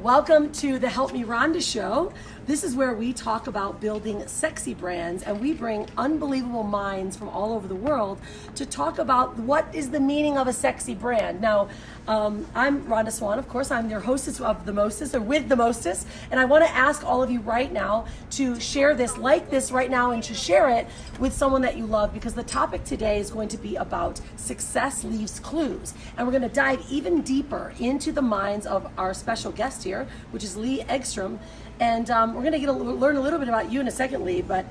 Welcome to the Help Me Rhonda show. This is where we talk about building sexy brands, and we bring unbelievable minds from all over the world to talk about what is the meaning of a sexy brand. Now, I'm Rhonda Swan, of course. I'm your hostess of the Mostest, or with the Mostest, and I want to ask all of you right now to share this, like this right now, and to share it with someone that you love, because the topic today is going to be about success leaves clues, and we're going to dive even deeper into the minds of our special guest here, which is Lee Egstrom. And we're going to learn a little bit about you in a second, Lee, but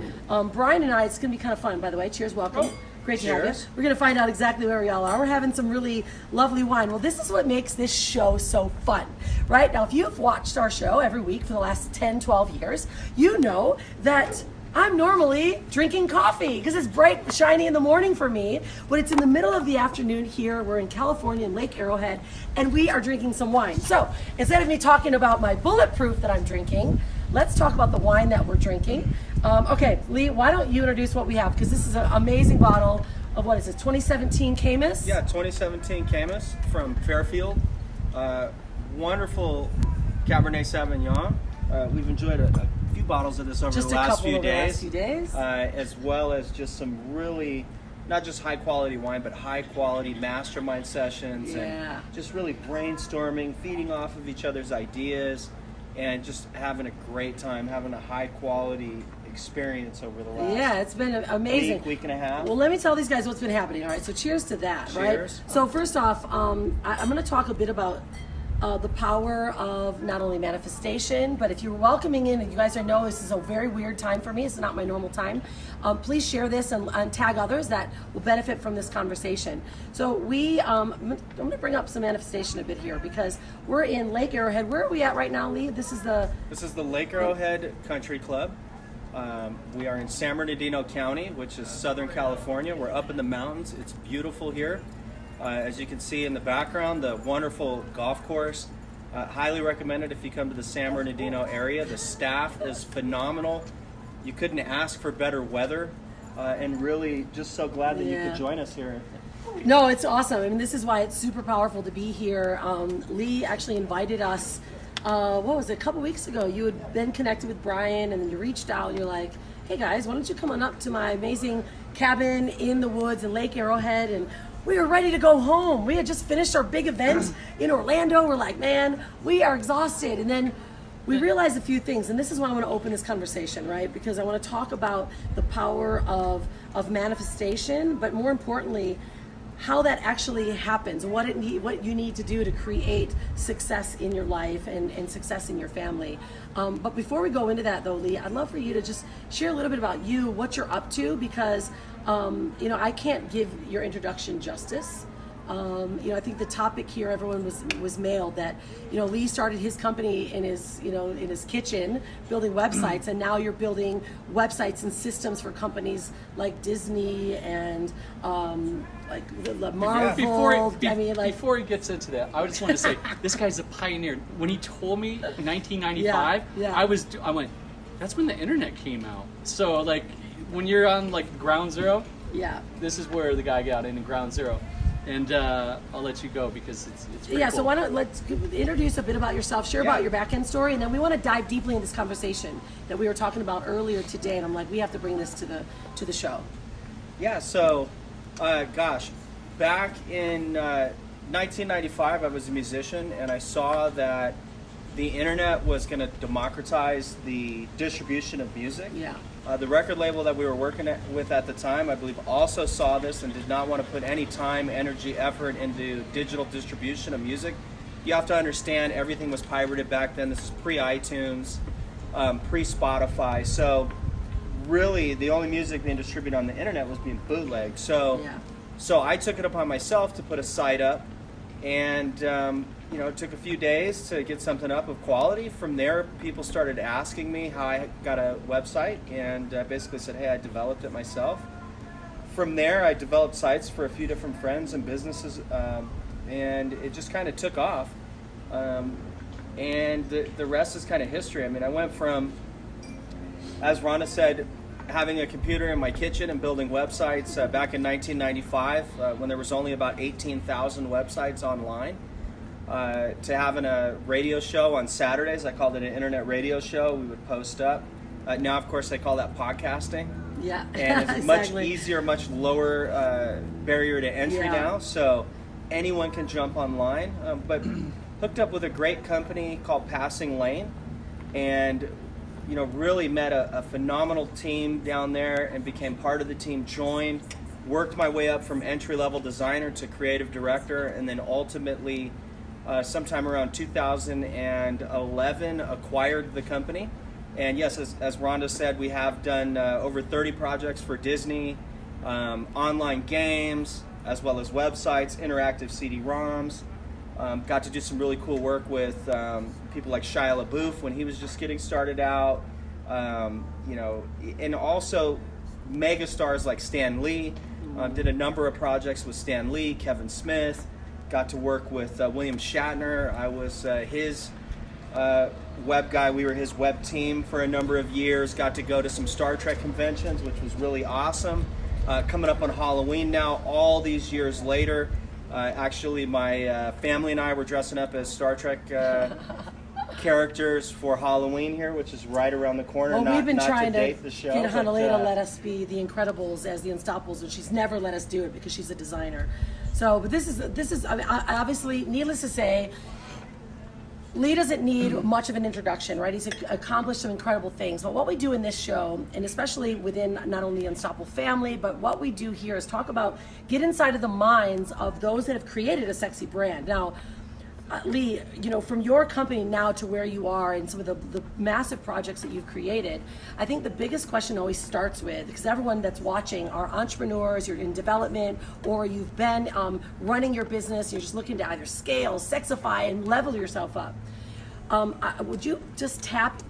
Brian and I, it's going to be kind of fun, by the way. Cheers, welcome. Great to have you. We're going to find out exactly where we all are. We're having some really lovely wine. Well, this is what makes this show so fun, right? Now, if you've watched our show every week for the last 10, 12 years, you know that I'm normally drinking coffee because it's bright, shiny in the morning for me, but it's in the middle of the afternoon here. We're in California in Lake Arrowhead, and we are drinking some wine. So instead of me talking about my bulletproof that I'm drinking, let's talk about the wine that we're drinking. Okay, Lee, why don't you introduce what we have? Because this is an amazing bottle of, what is it, 2017 Camus? Yeah, 2017 Camus from Fairfield. Wonderful Cabernet Sauvignon. We've enjoyed a few bottles of this over the last few days. As well as just some really, not just high quality wine, but high quality mastermind sessions. And just really brainstorming, feeding off of each other's ideas, and just having a great time, having a high quality experience over the last it's been amazing week and a half. Well, let me tell these guys what's been happening. All right, so cheers to that. Cheers. Right? So first off, I'm going to talk a bit about the power of not only manifestation, but if you're welcoming in, and you guys know this is a very weird time for me, it's not my normal time, please share this and tag others that will benefit from this conversation. So I'm going to bring up some manifestation a bit here, because we're in Lake Arrowhead. Where are we at right now, Lee? This is the Lake Arrowhead Country Club. We are in San Bernardino County, which is Southern California. We're up in the mountains. It's beautiful here. As you can see in the background, the wonderful golf course. Highly recommended if you come to the San Bernardino area. The staff is phenomenal. You couldn't ask for better weather, and really just so glad that you could join us here. No, it's awesome. I mean, this is why it's super powerful to be here. Lee actually invited us, what was it, a couple weeks ago. You had been connected with Brian, and then you reached out and you're like, hey guys, why don't you come on up to my amazing cabin in the woods in Lake Arrowhead? And we were ready to go home. We had just finished our big event in Orlando. We're like, man, we are exhausted. And then we realized a few things, and this is why I want to open this conversation, right? Because I want to talk about the power of manifestation, but more importantly, how that actually happens, what you need to do to create success in your life and success in your family. But before we go into that, though, Lee, I'd love for you to just share a little bit about you, what you're up to, because I can't give your introduction justice. I think the topic here, everyone was mailed that, Lee started his company in his kitchen building websites, and now you're building websites and systems for companies like Disney and like Marvel. Before he gets into that, I just want to say this guy's a pioneer. When he told me in 1995, I went, that's when the internet came out. So like when you're on like ground zero, this is where the guy got in ground zero. And I'll let you go because it's pretty cool. So why don't let's introduce a bit about yourself, share about your back end story, and then we want to dive deeply in this conversation that we were talking about earlier today. And I'm like, we have to bring this to the show. Yeah. So, back in 1995, I was a musician, and I saw that the internet was going to democratize the distribution of music. Yeah. The record label that we were working with at the time, I believe, also saw this and did not want to put any time, energy, effort into digital distribution of music. You have to understand everything was pirated back then. This is pre-iTunes, pre-Spotify. So really the only music being distributed on the internet was being bootlegged. So I took it upon myself to put a site up, and it took a few days to get something up of quality. From there, people started asking me how I got a website, and basically said, hey, I developed it myself. From there, I developed sites for a few different friends and businesses, and it just kind of took off. And the rest is kind of history. I mean, I went from, as Rhonda said, having a computer in my kitchen and building websites back in 1995 when there was only about 18,000 websites online. to having a radio show on Saturdays. I called it an internet radio show. We would post up. Now, of course, they call that podcasting. Yeah, and it's exactly. much easier, much lower barrier to entry now. So anyone can jump online. But hooked up with a great company called Passing Lane, and really met a phenomenal team down there and became part of the team. Joined, worked my way up from entry-level designer to creative director, and then ultimately, sometime around 2011, acquired the company. And yes, as Rhonda said, we have done over 30 projects for Disney, online games, as well as websites, interactive CD-ROMs. Got to do some really cool work with people like Shia LaBeouf when he was just getting started out, and also megastars like Stan Lee. Did a number of projects with Stan Lee, Kevin Smith. Got to work with William Shatner. I was his web guy. We were his web team for a number of years. Got to go to some Star Trek conventions, which was really awesome. Coming up on Halloween now, all these years later. Actually, my family and I were dressing up as Star Trek characters for Halloween here, which is right around the corner. Well, we've been trying to date the show, get Hanalea to let us be the Incredibles as the Unstoppables, and she's never let us do it because she's a designer. So, but this is I mean, obviously, needless to say, Lee doesn't need much of an introduction, right? He's accomplished some incredible things. But what we do in this show, and especially within not only the Unstoppable family, but what we do here is talk about, get inside of the minds of those that have created a sexy brand. Now, Lee, from your company now to where you are and some of the massive projects that you've created, I think the biggest question always starts with, because everyone that's watching are entrepreneurs, you're in development, or you've been running your business, you're just looking to either scale, sexify, and level yourself up. Would you just tap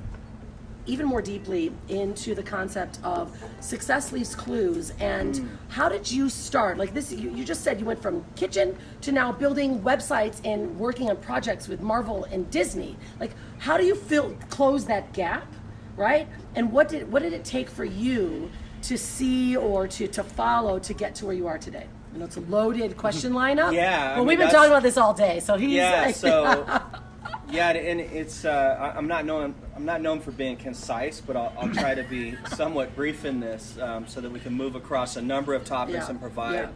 even more deeply into the concept of success leaves clues, and how did you start? Like this, you just said you went from kitchen to now building websites and working on projects with Marvel and Disney. Like, how do you close that gap, right? And what did it take for you to see or to follow to get to where you are today? It's a loaded question lineup. Yeah, but we've been talking about this all day, so he's Yeah, and it's I'm not known for being concise, but I'll try to be somewhat brief in this, so that we can move across a number of topics and provide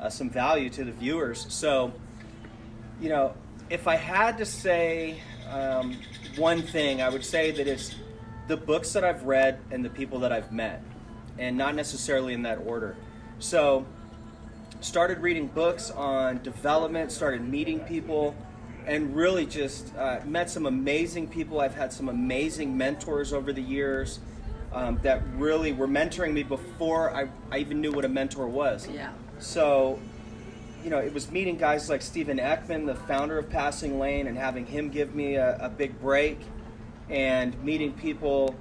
some value to the viewers. So, if I had to say one thing, I would say that it's the books that I've read and the people that I've met, and not necessarily in that order. So, started reading books on development, started meeting people, and really just met some amazing people. I've had some amazing mentors over the years that really were mentoring me before I even knew what a mentor was. Yeah. So, it was meeting guys like Stephen Ekman, the founder of Passing Lane, and having him give me a big break, and meeting people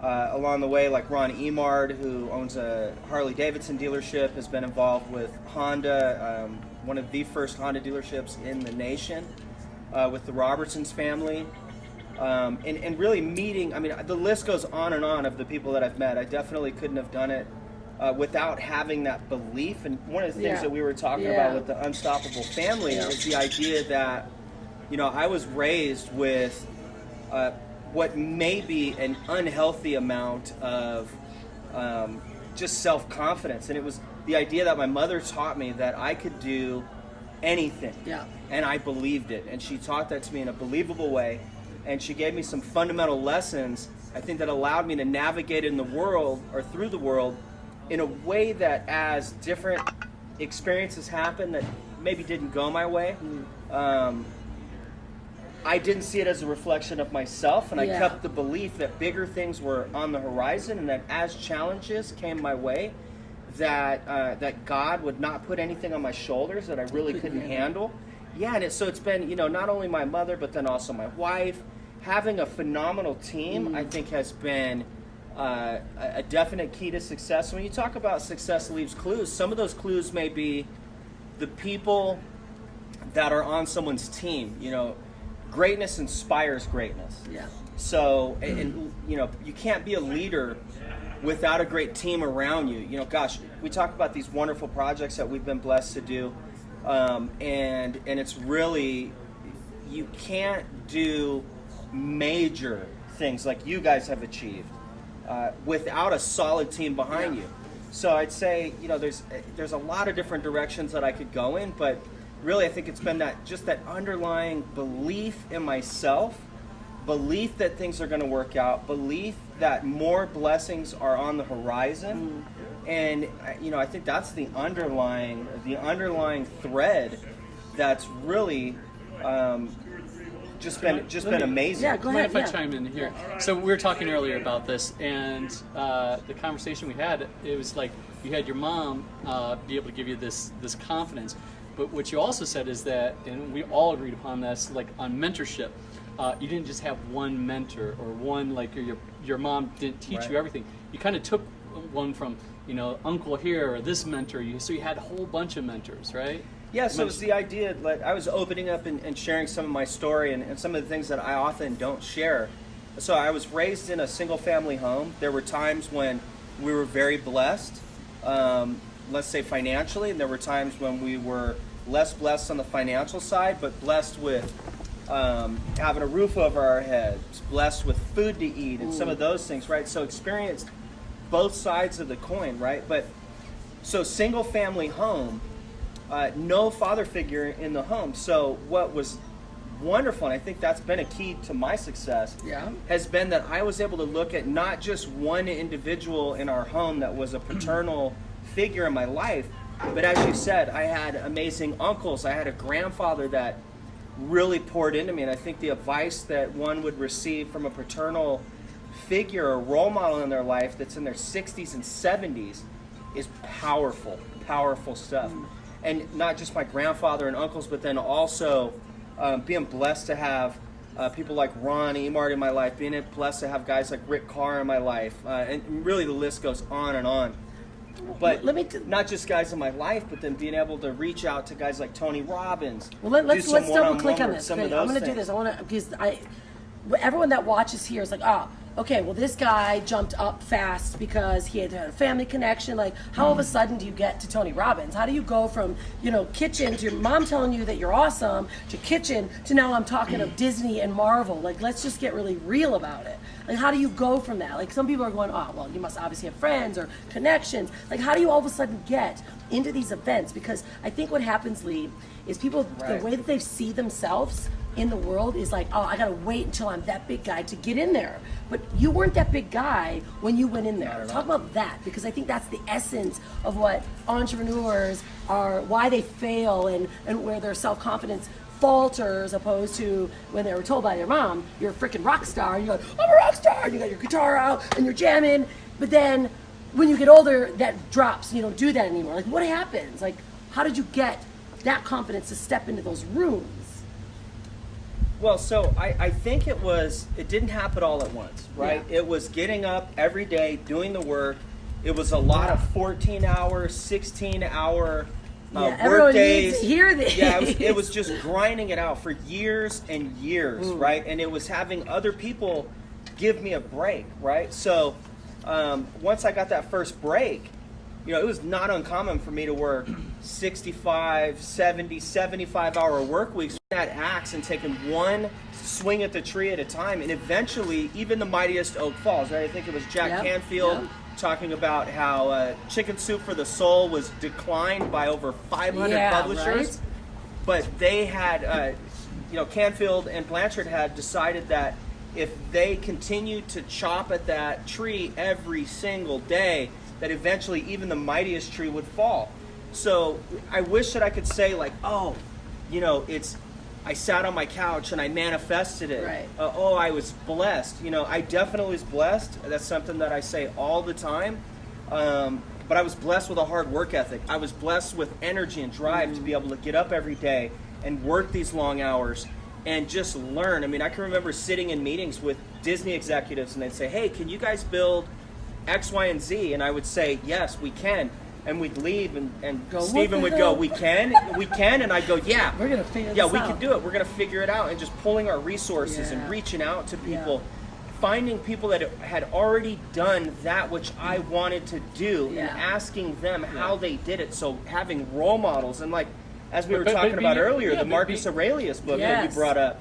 along the way like Ron Emard, who owns a Harley-Davidson dealership, has been involved with Honda, one of the first Honda dealerships in the nation. With the Robertsons family, and really meeting, the list goes on and on of the people that I've met. I definitely couldn't have done it without having that belief. And one of the things that we were talking about with the Unstoppable family is the idea that, I was raised with what may be an unhealthy amount of just self-confidence. And it was the idea that my mother taught me that I could do anything. Yeah. And I believed it. And she taught that to me in a believable way. And she gave me some fundamental lessons, I think, that allowed me to navigate in the world, or through the world, in a way that as different experiences happened that maybe didn't go my way, I didn't see it as a reflection of myself, and I kept the belief that bigger things were on the horizon, and that as challenges came my way, that God would not put anything on my shoulders that I really couldn't handle. Yeah, and so it's been, not only my mother, but then also my wife. Having a phenomenal team, I think, has been a definite key to success. When you talk about success leaves clues, some of those clues may be the people that are on someone's team. Greatness inspires greatness. Yeah. So, and you can't be a leader without a great team around you. Gosh, we talk about these wonderful projects that we've been blessed to do, and it's really you can't do major things like you guys have achieved without a solid team behind you. So I'd say, there's a lot of different directions that I could go in, but really I think it's been that underlying belief in myself, belief that things are going to work out, belief that more blessings are on the horizon. And I think that's the underlying thread that's really just been amazing. Yeah, go ahead. Mind if I chime in here? So we were talking earlier about this, and the conversation we had, it was like you had your mom be able to give you this confidence, but what you also said is that, and we all agreed upon this, like on mentorship, you didn't just have one mentor or one, like your mom didn't teach you everything. You kind of took one from uncle here or this mentor, so you had a whole bunch of mentors, right? Yeah, so it was the idea, like I was opening up and sharing some of my story and some of the things that I often don't share. So I was raised in a single family home. There were times when we were very blessed, let's say financially, and there were times when we were less blessed on the financial side, but blessed with having a roof over our heads, blessed with food to eat and some of those things, right? So experienced both sides of the coin, right? But so single family home, no father figure in the home. So what was wonderful, and I think that's been a key to my success, has been that I was able to look at not just one individual in our home that was a paternal figure in my life, but as you said, I had amazing uncles. I had a grandfather that really poured into me, and I think the advice that one would receive from a paternal figure or role model in their life that's in their 60s and 70s is powerful stuff. And not just my grandfather and uncles, but then also being blessed to have people like Ron Emart in my life, being blessed to have guys like Rick Carr in my life, and really the list goes on and on. But not just guys in my life, but then being able to reach out to guys like Tony Robbins. Well, let's double click on this. Okay, I'm going to do this. Because everyone that watches here is like, okay, well, this guy jumped up fast because he had a family connection. Like, how all of a sudden do you get to Tony Robbins? How do you go from, kitchen to mom telling you that you're awesome to kitchen to now I'm talking of Disney and Marvel? Like, let's just get really real about it. Like, how do you go from that? Like, some people are going, well, you must obviously have friends or connections. Like, how do you all of a sudden get into these events? Because I think what happens, Lee, is people, the way that they see themselves in the world is like, I gotta wait until I'm that big guy to get in there. But you weren't that big guy when you went in there. Talk about that, because I think that's the essence of what entrepreneurs are, why they fail and where their self-confidence falters, opposed to when they were told by their mom, you're a freaking rock star, and you're like, I'm a rock star, and you got your guitar out and you're jamming. But then when you get older, that drops, you don't do that anymore. Like, what happens? Like, how did you get that confidence to step into those rooms? Well, so I think it didn't happen all at once, right? Yeah. It was getting up every day, doing the work. It was a lot of 14-hour, 16-hour work days. Needs to hear this. Yeah, it was just grinding it out for years and years, right? And it was having other people give me a break, right? So once I got that first break, it was not uncommon for me to work 65, 70, 75-hour work weeks, that axe and taking one swing at the tree at a time, and eventually even the mightiest oak falls, right? I think it was Jack Canfield talking about how Chicken Soup for the Soul was declined by over 500 publishers, right? But they had, Canfield and Blanchard had decided that if they continued to chop at that tree every single day, that eventually even the mightiest tree would fall. So I wish that I could say like, I sat on my couch and I manifested it. Right. I was blessed. I definitely was blessed. That's something that I say all the time. But I was blessed with a hard work ethic. I was blessed with energy and drive to be able to get up every day and work these long hours and just learn. I mean, I can remember sitting in meetings with Disney executives and they'd say, hey, can you guys build X, Y, and Z? And I would say, yes, we can. And we'd leave, and Stephen would go, we can, and I'd go, yeah. We're going to figure this out. Yeah, we can do it. We're going to figure it out, and just pulling our resources and reaching out to people, finding people that had already done that which I wanted to do, and asking them how they did it. So having role models, and like as we were talking about earlier, the Marcus but Aurelius book that you brought up,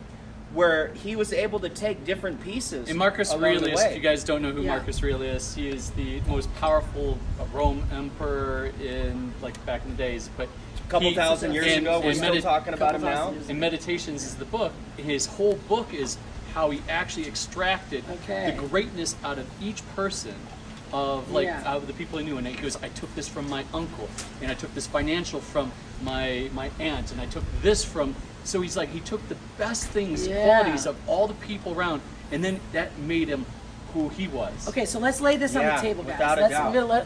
where he was able to take different pieces. And Marcus Aurelius, if you guys don't know who Marcus Aurelius, he is the most powerful Rome emperor in back in the days. But a couple thousand years ago, we're still talking about him now. And Meditations is the book. His whole book is how he actually extracted the greatness out of each person. Of out of the people he knew, and he goes, I took this from my uncle, and I took this financial from my aunt, and I took this from. So he's he took the best things, qualities of all the people around, and then that made him who he was. Okay, so let's lay this on the table, guys.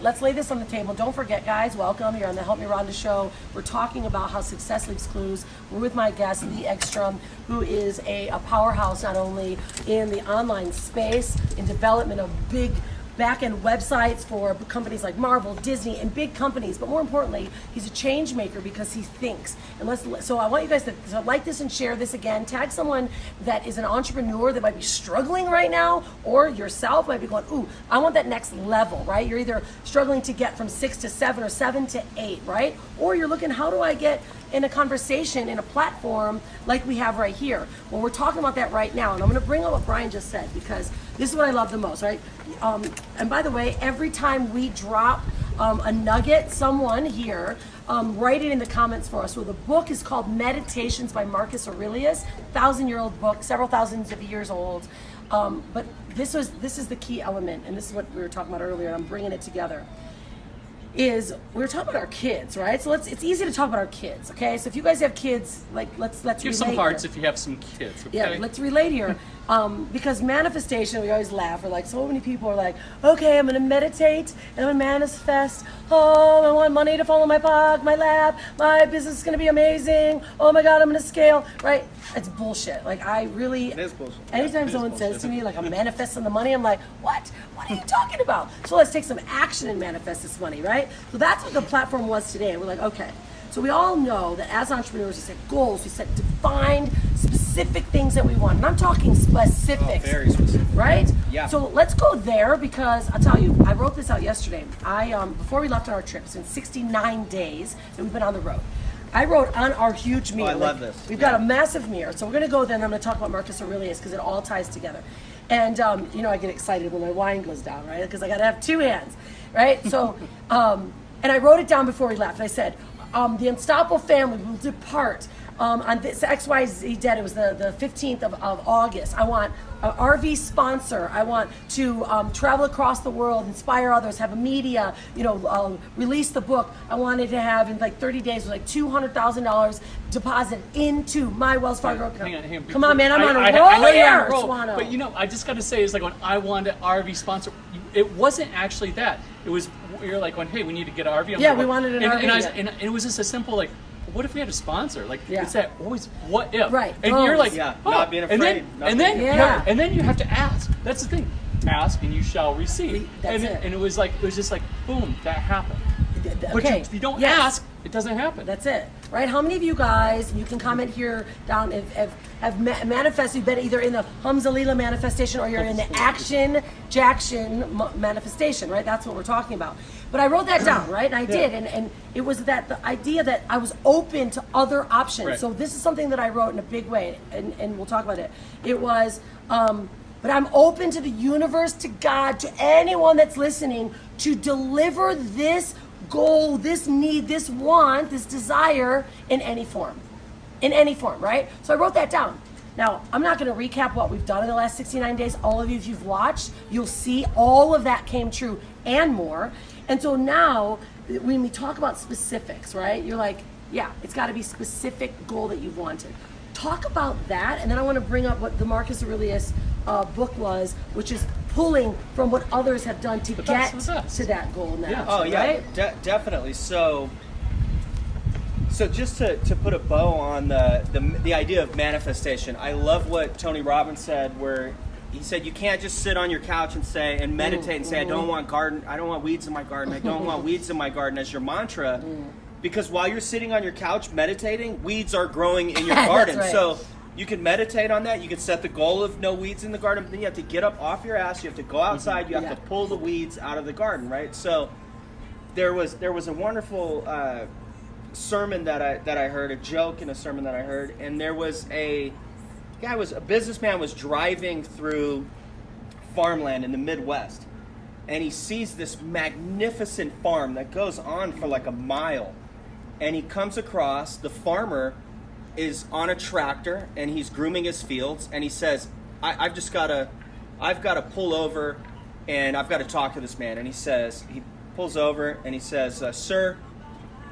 Let's lay this on the table. Don't forget, guys, welcome. You're on the Help Me Rhonda show. We're talking about how success leaves clues. We're with my guest, Lee Egstrom, who is a powerhouse not only in the online space, in development of big back-end websites for companies like Marvel, Disney, and big companies, but more importantly, he's a change maker because he thinks. And so I want you guys to like this and share this again. Tag someone that is an entrepreneur that might be struggling right now, or yourself might be going, ooh, I want that next level, right? You're either struggling to get from 6 to 7 or 7 to 8, right? Or you're looking, how do I get in a conversation, in a platform like we have right here? Well, we're talking about that right now, and I'm gonna bring up what Brian just said, because this is what I love the most, right? And by the way, every time we drop a nugget, someone here, write it in the comments for us. So the book is called Meditations by Marcus Aurelius, 1,000-year-old book, several thousands of years old. But this is the key element, and this is what we were talking about earlier, and I'm bringing it together. Is we were talking about our kids, right? So it's easy to talk about our kids, okay? So if you guys have kids, let's give some hearts if you have some kids, okay? Yeah, let's relate here. Because manifestation, we always laugh. We're like, so many people are like, okay, I'm gonna meditate and I'm gonna manifest. Oh, I want money to fall in my my lap. My business is gonna be amazing. Oh my God, I'm gonna scale, right? It's bullshit. It is bullshit. Anytime someone says to me, I'm manifesting the money, I'm like, what? What are you talking about? So let's take some action and manifest this money, right? So that's what the platform was today. We're like, okay. So we all know that as entrepreneurs, we set goals, we set defined, specific things that we want. And I'm talking specifics. Oh, very specific. Right? Yeah. So let's go there, because I'll tell you, I wrote this out yesterday. Before we left on our trip, it's been 69 days that we've been on the road. I wrote on our huge mirror. I love this. We've got a massive mirror. So we're going to go there, and I'm going to talk about Marcus Aurelius, because it all ties together. And, I get excited when my wine goes down, right? Because I got to have two hands, right? So, and I wrote it down before we left. I said, the Unstoppable family will depart on this XYZ date. It was the 15th of August. I want an RV sponsor. I want to travel across the world, inspire others, have a media, release the book. I wanted to have in 30 days with $200,000 deposit into my Wells Fargo account. Hang on. Come on, man, I'm on a roll here. Swan. But I just got to say, when I wanted an RV sponsor, it wasn't actually that. It was, you're like, hey, we need to get an RV. We wanted an RV. And it was just a simple, what if we had a sponsor? It's that always what if. Right. And you're like, not being afraid. And then you have to ask. That's the thing. Ask and you shall receive. That's it. And it was just boom, that happened. Okay. But if you don't ask, it doesn't happen. That's it, right? How many of you guys, you can comment here down, have manifested, you've been either in the Hamzalila manifestation or you're in the Jackson manifestation, right? That's what we're talking about. But I wrote that down, right? And I did, and it was the idea that I was open to other options. Right. So this is something that I wrote in a big way, and we'll talk about it. It was, but I'm open to the universe, to God, to anyone that's listening, to deliver this goal, this need, this want, this desire in any form, right? So I wrote that down. Now, I'm not going to recap what we've done in the last 69 days. All of you, if you've watched, you'll see all of that came true and more. And so now, when we talk about specifics, right, you're like, yeah, it's got to be specific goal that you've wanted. Talk about that, and then I want to bring up what the Marcus Aurelius book was, which is pulling from what others have done to get to that goal now. Yeah. Oh, yeah, right? Definitely. So just to put a bow on the idea of manifestation, I love what Tony Robbins said, where he said you can't just sit on your couch and meditate and say, I don't want weeds in my garden, I don't want weeds in my garden as your mantra. Because while you're sitting on your couch meditating, weeds are growing in your garden. Right. So you can meditate on that. You can set the goal of no weeds in the garden, but then you have to get up off your ass. You have to go outside. You have to pull the weeds out of the garden, right? So there was a wonderful sermon that I heard, a joke in a sermon that I heard, and there was a businessman was driving through farmland in the Midwest, and he sees this magnificent farm that goes on for like a mile, and he comes across the farmer is on a tractor and he's grooming his fields, and he says, I've got to pull over and I've got to talk to this man. And he pulls over and he says, sir,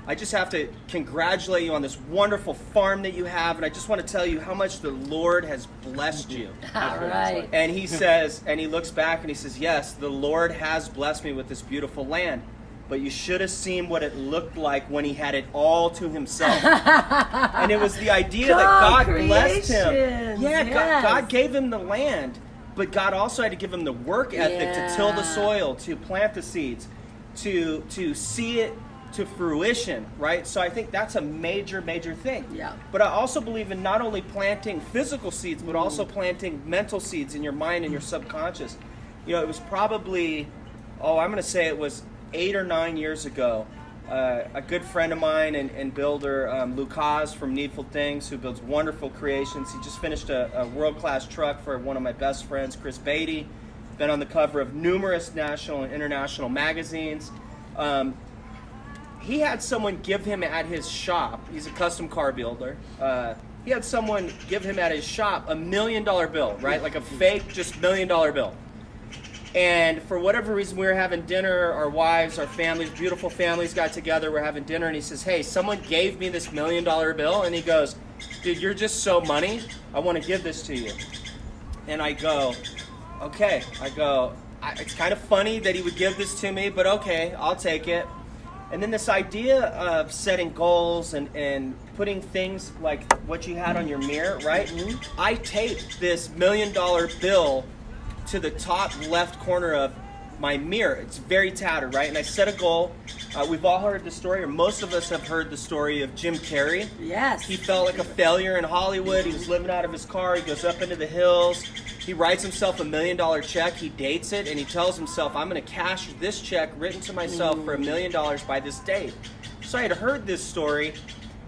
I just have to congratulate you on this wonderful farm that you have, and I just want to tell you how much the Lord has blessed you. All right. And he says, and he looks back and he says, yes, the Lord has blessed me with this beautiful land, but you should have seen what it looked like when he had it all to himself. And it was the idea that God blessed him. Yeah, yes. God gave him the land, but God also had to give him the work ethic to till the soil, to plant the seeds, to see it to fruition, right? So I think that's a major thing. Yeah. But I also believe in not only planting physical seeds, but also planting mental seeds in your mind and your subconscious. You know, it was probably, I'm going to say it was 8 or 9 years ago. A good friend of mine and builder, Lucas from Needful Things, who builds wonderful creations. He just finished a world-class truck for one of my best friends, Chris Beatty. Been on the cover of numerous national and international magazines. He had someone give him at his shop, he's a custom car builder, he had someone give him at his shop $1 million bill, right? Like a fake, just $1 million bill. And for whatever reason, we were having dinner, our wives, our families, beautiful families got together, we're having dinner, and he says, hey, someone gave me this $1 million bill, and he goes, dude, you're just so money, I want to give this to you. And I go, okay. It's kind of funny that he would give this to me, but okay, I'll take it. And then this idea of setting goals and putting things like what you had on your mirror, right? Mm-hmm. I taped this $1 million bill to the top left corner of my mirror. It's very tattered, right? And I set a goal. We've all heard the story, or most of us have heard the story of Jim Carrey. Yes. He felt like a failure in Hollywood. He was living out of his car. He goes up into the hills. He writes himself $1 million check. He dates it, and he tells himself, I'm going to cash this check written to myself for $1 million by this date. So I had heard this story,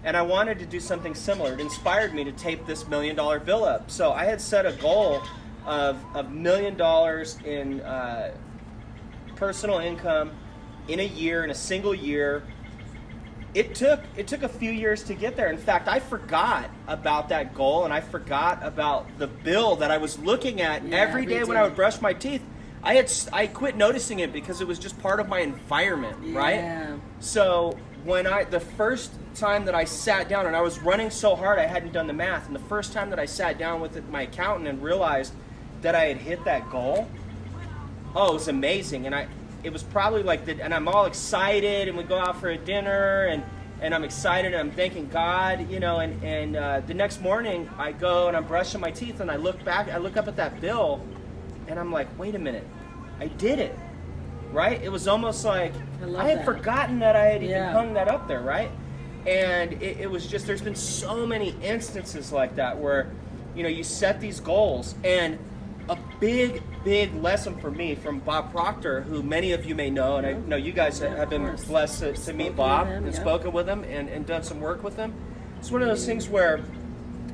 and I wanted to do something similar. It inspired me to tape this $1 million bill up. So I had set a goal of $1 million in personal income in a year, in a single year. It took a few years to get there. In fact, I forgot about that goal, and I forgot about the bill that I was looking at every day when I would brush my teeth. I quit noticing it because it was just part of my environment, right? So when the first time that I sat down, and I was running so hard I hadn't done the math, and the first time that I sat down with my accountant and realized that I had hit that goal, it was amazing. And it was probably like and I'm all excited, and we go out for a dinner, and I'm excited, and I'm thanking God, you know, and the next morning I go and I'm brushing my teeth, and I look up at that bill, and I'm like, wait a minute, I did it, right? It was almost like I had forgotten that I had even hung that up there, right? And it was just, there's been so many instances like that where, you know, you set these goals. And a big lesson for me from Bob Proctor, who many of you may know, and I know you guys have been blessed to meet Bob and spoken with him and done some work with him. It's one of those things where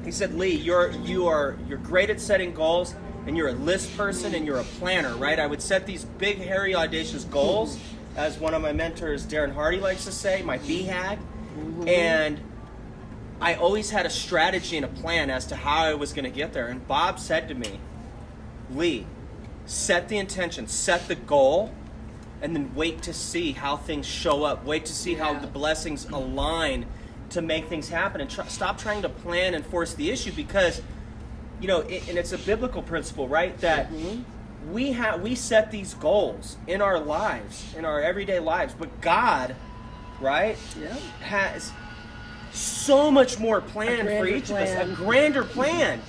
he said, Lee, you're great at setting goals, and you're a list person, and you're a planner, right? I would set these big, hairy, audacious goals, as one of my mentors, Darren Hardy, likes to say, my BHAG. And I always had a strategy and a plan as to how I was going to get there. And Bob said to me, Lee, set the intention, set the goal, and then wait to see how things show up. Wait to see how the blessings align to make things happen. And stop trying to plan and force the issue, because, you know, and it's a biblical principle, right? That we set these goals in our lives, in our everyday lives, but God, right, has so much more planned for each of us, a grander plan.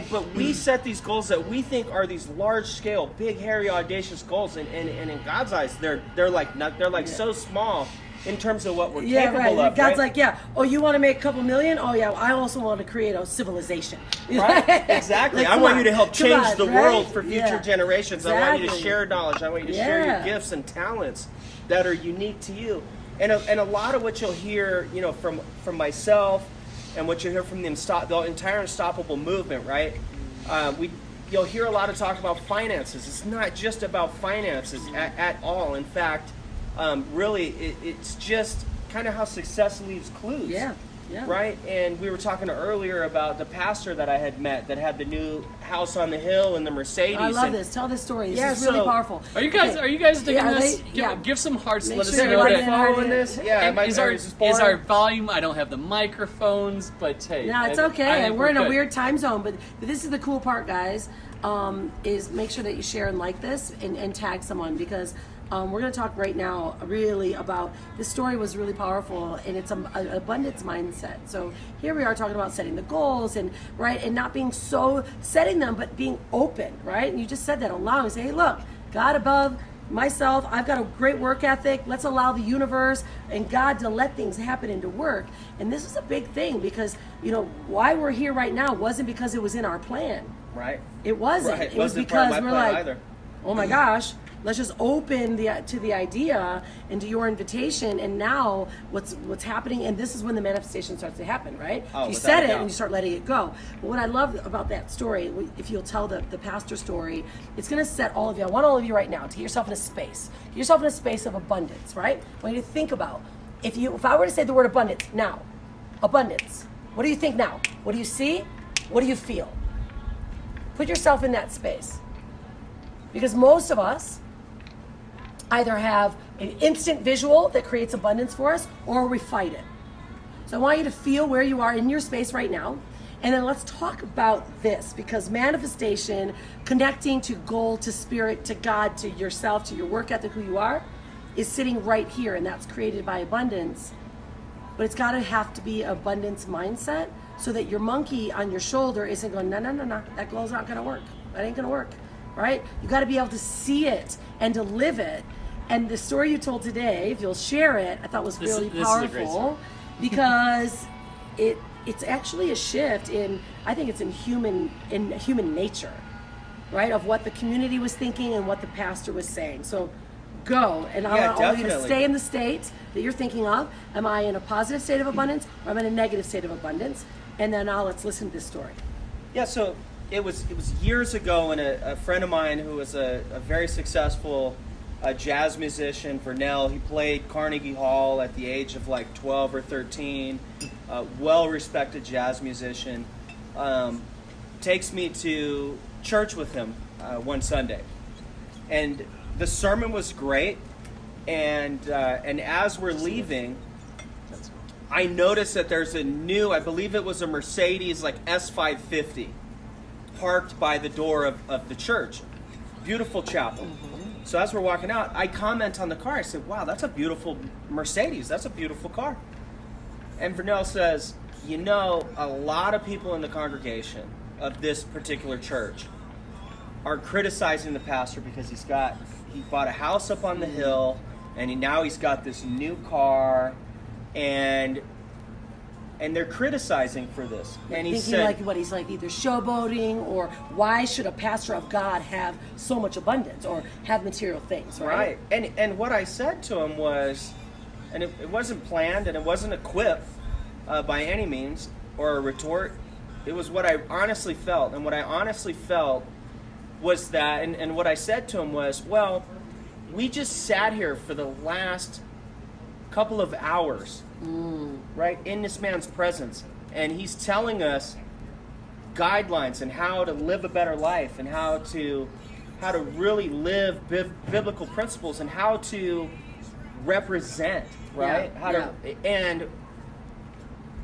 But we set these goals that we think are these large scale, big, hairy, audacious goals, and in God's eyes, they're like so small in terms of what we're capable of. God's like, you want to make a couple million? Oh yeah, I also want to create a civilization. Right? Exactly. Like, I want you to help change the world for future generations. Exactly. I want you to share knowledge. I want you to share your gifts and talents that are unique to you. And a lot of what you'll hear, from myself, and what you'll hear from the entire Unstoppable movement, right? You'll hear a lot of talk about finances. It's not just about finances at all. In fact, really, it's just kind of how success leaves clues. Yeah. Right? And we were talking earlier about the pastor that I had met that had the new house on the hill and the Mercedes. I love this. Tell this story. This is so- really powerful. Are you guys digging this? Yeah. Give some hearts. Make Let us sure know everybody that. Following this? Yeah. And is our volume? I don't have the microphones, but hey, No, it's I okay. think We're in a good. weird time zone, but this is the cool part, guys. Is make sure that you share and like this and tag someone, because we're going to talk right now really about this story was really powerful, and it's an abundance mindset. So here we are talking about setting the goals and not being so setting them, but being open, right? And you just said that, allowing, say, hey, look, God above, myself, I've got a great work ethic. Let's allow the universe and God to let things happen and to work. And this is a big thing, because why we're here right now wasn't because it was in our plan. Right. It wasn't. Right. It was Wasn't part of because my we're plan like, either. oh my gosh, let's just open to the idea and to your invitation. And now what's happening, and this is when the manifestation starts to happen, right? Oh, You without said a it doubt. and you start letting it go. But what I love about that story, if you'll tell the pastor story, it's going to set all of you. I want all of you right now to get yourself in a space. Get yourself in a space of abundance, right? I want you to think about, if I were to say the word abundance now, abundance, what do you think now? What do you see? What do you feel? Put yourself in that space. Because most of us either have an instant visual that creates abundance for us, or we fight it. So I want you to feel where you are in your space right now. And then let's talk about this, because manifestation, connecting to goal, to spirit, to God, to yourself, to your work ethic, who you are, is sitting right here, and that's created by abundance. But it's got to have to be abundance mindset, so that your monkey on your shoulder isn't going, no, that goal's not going to work. That ain't going to work, right? You got to be able to see it and to live it. And the story you told today, if you'll share it, I thought was really This is a great story. powerful, because it's actually a shift I think it's in human nature, right? Of what the community was thinking and what the pastor was saying. So go, and I want all of you to definitely. stay in the state that you're thinking of. Am I in a positive state of abundance, or am I in a negative state of abundance? And then let's listen to this story. Yeah, so it was years ago, and a friend of mine who was a very successful jazz musician, Vernell, he played Carnegie Hall at the age of like 12 or 13, well-respected jazz musician, takes me to church with him one Sunday. And the sermon was great, and as we're leaving, I noticed that there's a new, I believe it was a Mercedes like S550, parked by the door of the church. Beautiful chapel. So as we're walking out, I comment on the car. I said, wow, that's a beautiful Mercedes. That's a beautiful car. And Vernell says, a lot of people in the congregation of this particular church are criticizing the pastor because he bought a house up on the hill, and now he's got this new car, and they're criticizing for this. And he Thinking said, like what he's like, either showboating, or why should a pastor of God have so much abundance or have material things, right? right. And what I said to him was, and it wasn't planned, and it wasn't a quip by any means, or a retort. It was what I honestly felt. And what I honestly felt was that, and what I said to him was, well, we just sat here for the last couple of hours, right, in this man's presence, and he's telling us guidelines and how to live a better life, and how to really live biblical principles, and how to represent, right? And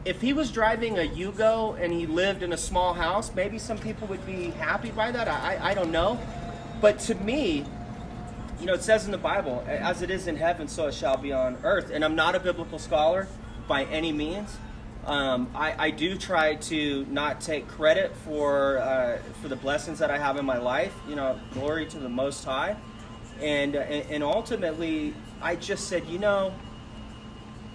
if he was driving a Yugo and he lived in a small house, maybe some people would be happy by that. I don't know. But to me, it says in the Bible, as it is in heaven, so it shall be on earth. And I'm not a biblical scholar by any means. I do try to not take credit for the blessings that I have in my life. Glory to the Most High. And ultimately, I just said,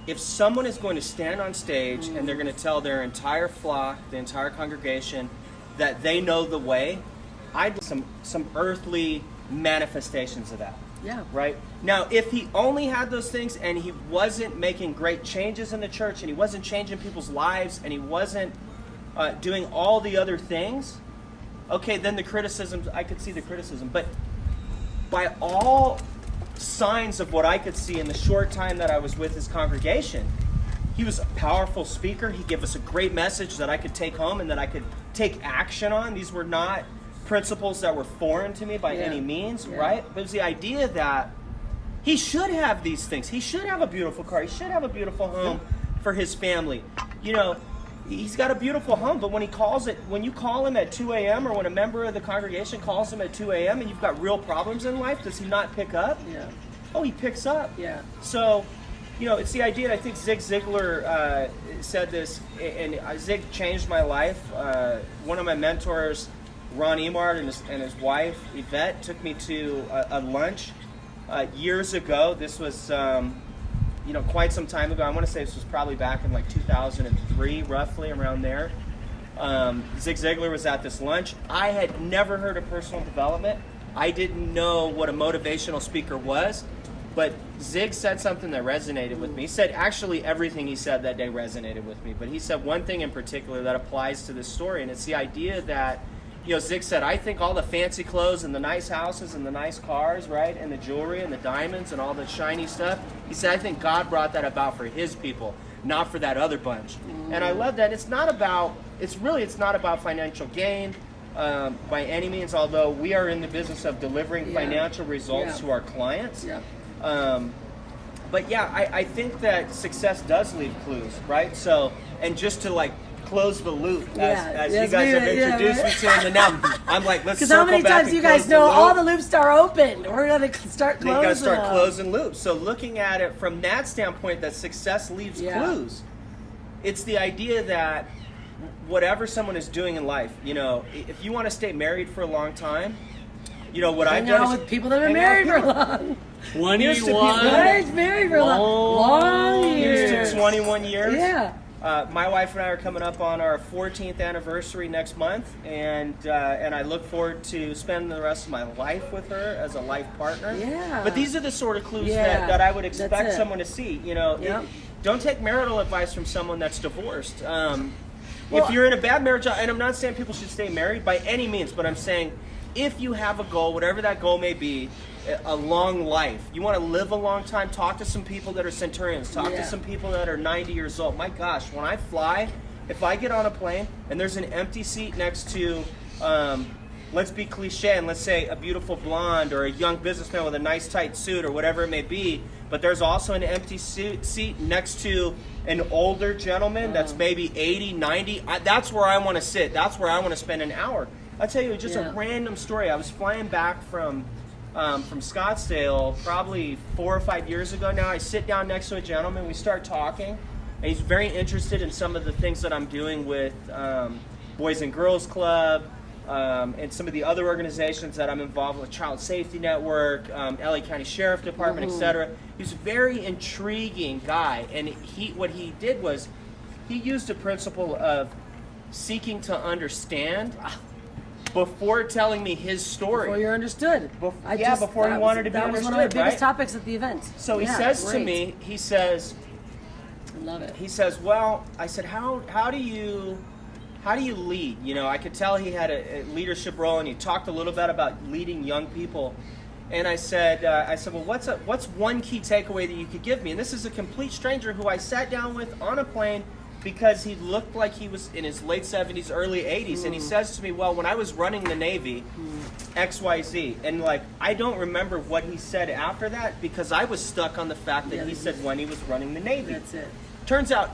if someone is going to stand on stage and they're going to tell their entire flock, the entire congregation, that they know the way, I'd some earthly manifestations of that. Yeah. Right? Now, if he only had those things and he wasn't making great changes in the church and he wasn't changing people's lives and he wasn't doing all the other things, okay, then the criticism, I could see the criticism. But by all signs of what I could see in the short time that I was with his congregation, he was a powerful speaker. He gave us a great message that I could take home and that I could take action on. These were not principles that were foreign to me by any means, right? But it was the idea that he should have these things. He should have a beautiful car. He should have a beautiful home for his family. You know, he's got a beautiful home, but when he calls it, when you call him at 2 a.m. or when a member of the congregation calls him at 2 a.m. and you've got real problems in life, does he not pick up? Yeah. Oh, he picks up. Yeah. So, you know, it's the idea, and I think Zig Ziglar said this, and Zig changed my life. One of my mentors, Ron Emard, and his wife, Yvette, took me to a lunch years ago. This was, you know, quite some time ago. I want to say this was probably back in like 2003, roughly, around there. Zig Ziglar was at this lunch. I had never heard of personal development. I didn't know what a motivational speaker was. But Zig said something that resonated with me. He said, actually, everything he said that day resonated with me. But he said one thing in particular that applies to this story, and it's the idea that, you know, Zig said, I think all the fancy clothes and the nice houses and the nice cars, right, and the jewelry and the diamonds and all the shiny stuff, he said, I think God brought that about for his people, not for that other bunch. And I love that. It's not about financial gain by any means, although we are in the business of delivering financial results to our clients. Yeah. But yeah, I think that success does leave clues, right? So, and just to like close the loop, as you guys have introduced me to, and now I'm like, let's circle back. Because how many times you guys know all the loops are open? We're gonna start closing. You gotta start closing loops. So looking at it from that standpoint, that success leaves clues. It's the idea that whatever someone is doing in life, you know, if you want to stay married for a long time, you know what I've done is with people that have been married for long. 21. Married for long years. Here's to 21 years. Yeah. My wife and I are coming up on our 14th anniversary next month, and I look forward to spending the rest of my life with her as a life partner. Yeah. But these are the sort of clues that I would expect someone to see. You know, don't take marital advice from someone that's divorced. If you're in a bad marriage, and I'm not saying people should stay married by any means, but I'm saying if you have a goal, whatever that goal may be, a long life, you want to live a long time, talk to some people that are centurions, talk to some people that are 90 years old. My gosh, when I fly, if I get on a plane and there's an empty seat next to, let's be cliche, and let's say a beautiful blonde or a young businessman with a nice tight suit or whatever it may be, but there's also an empty seat next to an older gentleman that's maybe 80, 90, that's where I want to sit. That's where I want to spend an hour. I'll tell you just a random story. I was flying back from Scottsdale probably 4 or 5 years ago now. I sit down next to a gentleman. We start talking, and he's very interested in some of the things that I'm doing with Boys and Girls Club and some of the other organizations that I'm involved with, Child Safety Network, LA County Sheriff Department, etc. He's a very intriguing guy, and what he did was he used a principle of seeking to understand before telling me his story. Before you're understood. Before he wanted to be understood. That was one of my biggest topics at the event. So he says to me, he says, I love it. He says, well, I said, how do you lead? You know, I could tell he had a leadership role, and he talked a little bit about leading young people. And I said, well, what's one key takeaway that you could give me? And this is a complete stranger who I sat down with on a plane because he looked like he was in his late 70s, early 80s. And he says to me, well, when I was running the Navy, XYZ. And like, I don't remember what he said after that because I was stuck on the fact that he said when he was running the Navy. That's it. Turns out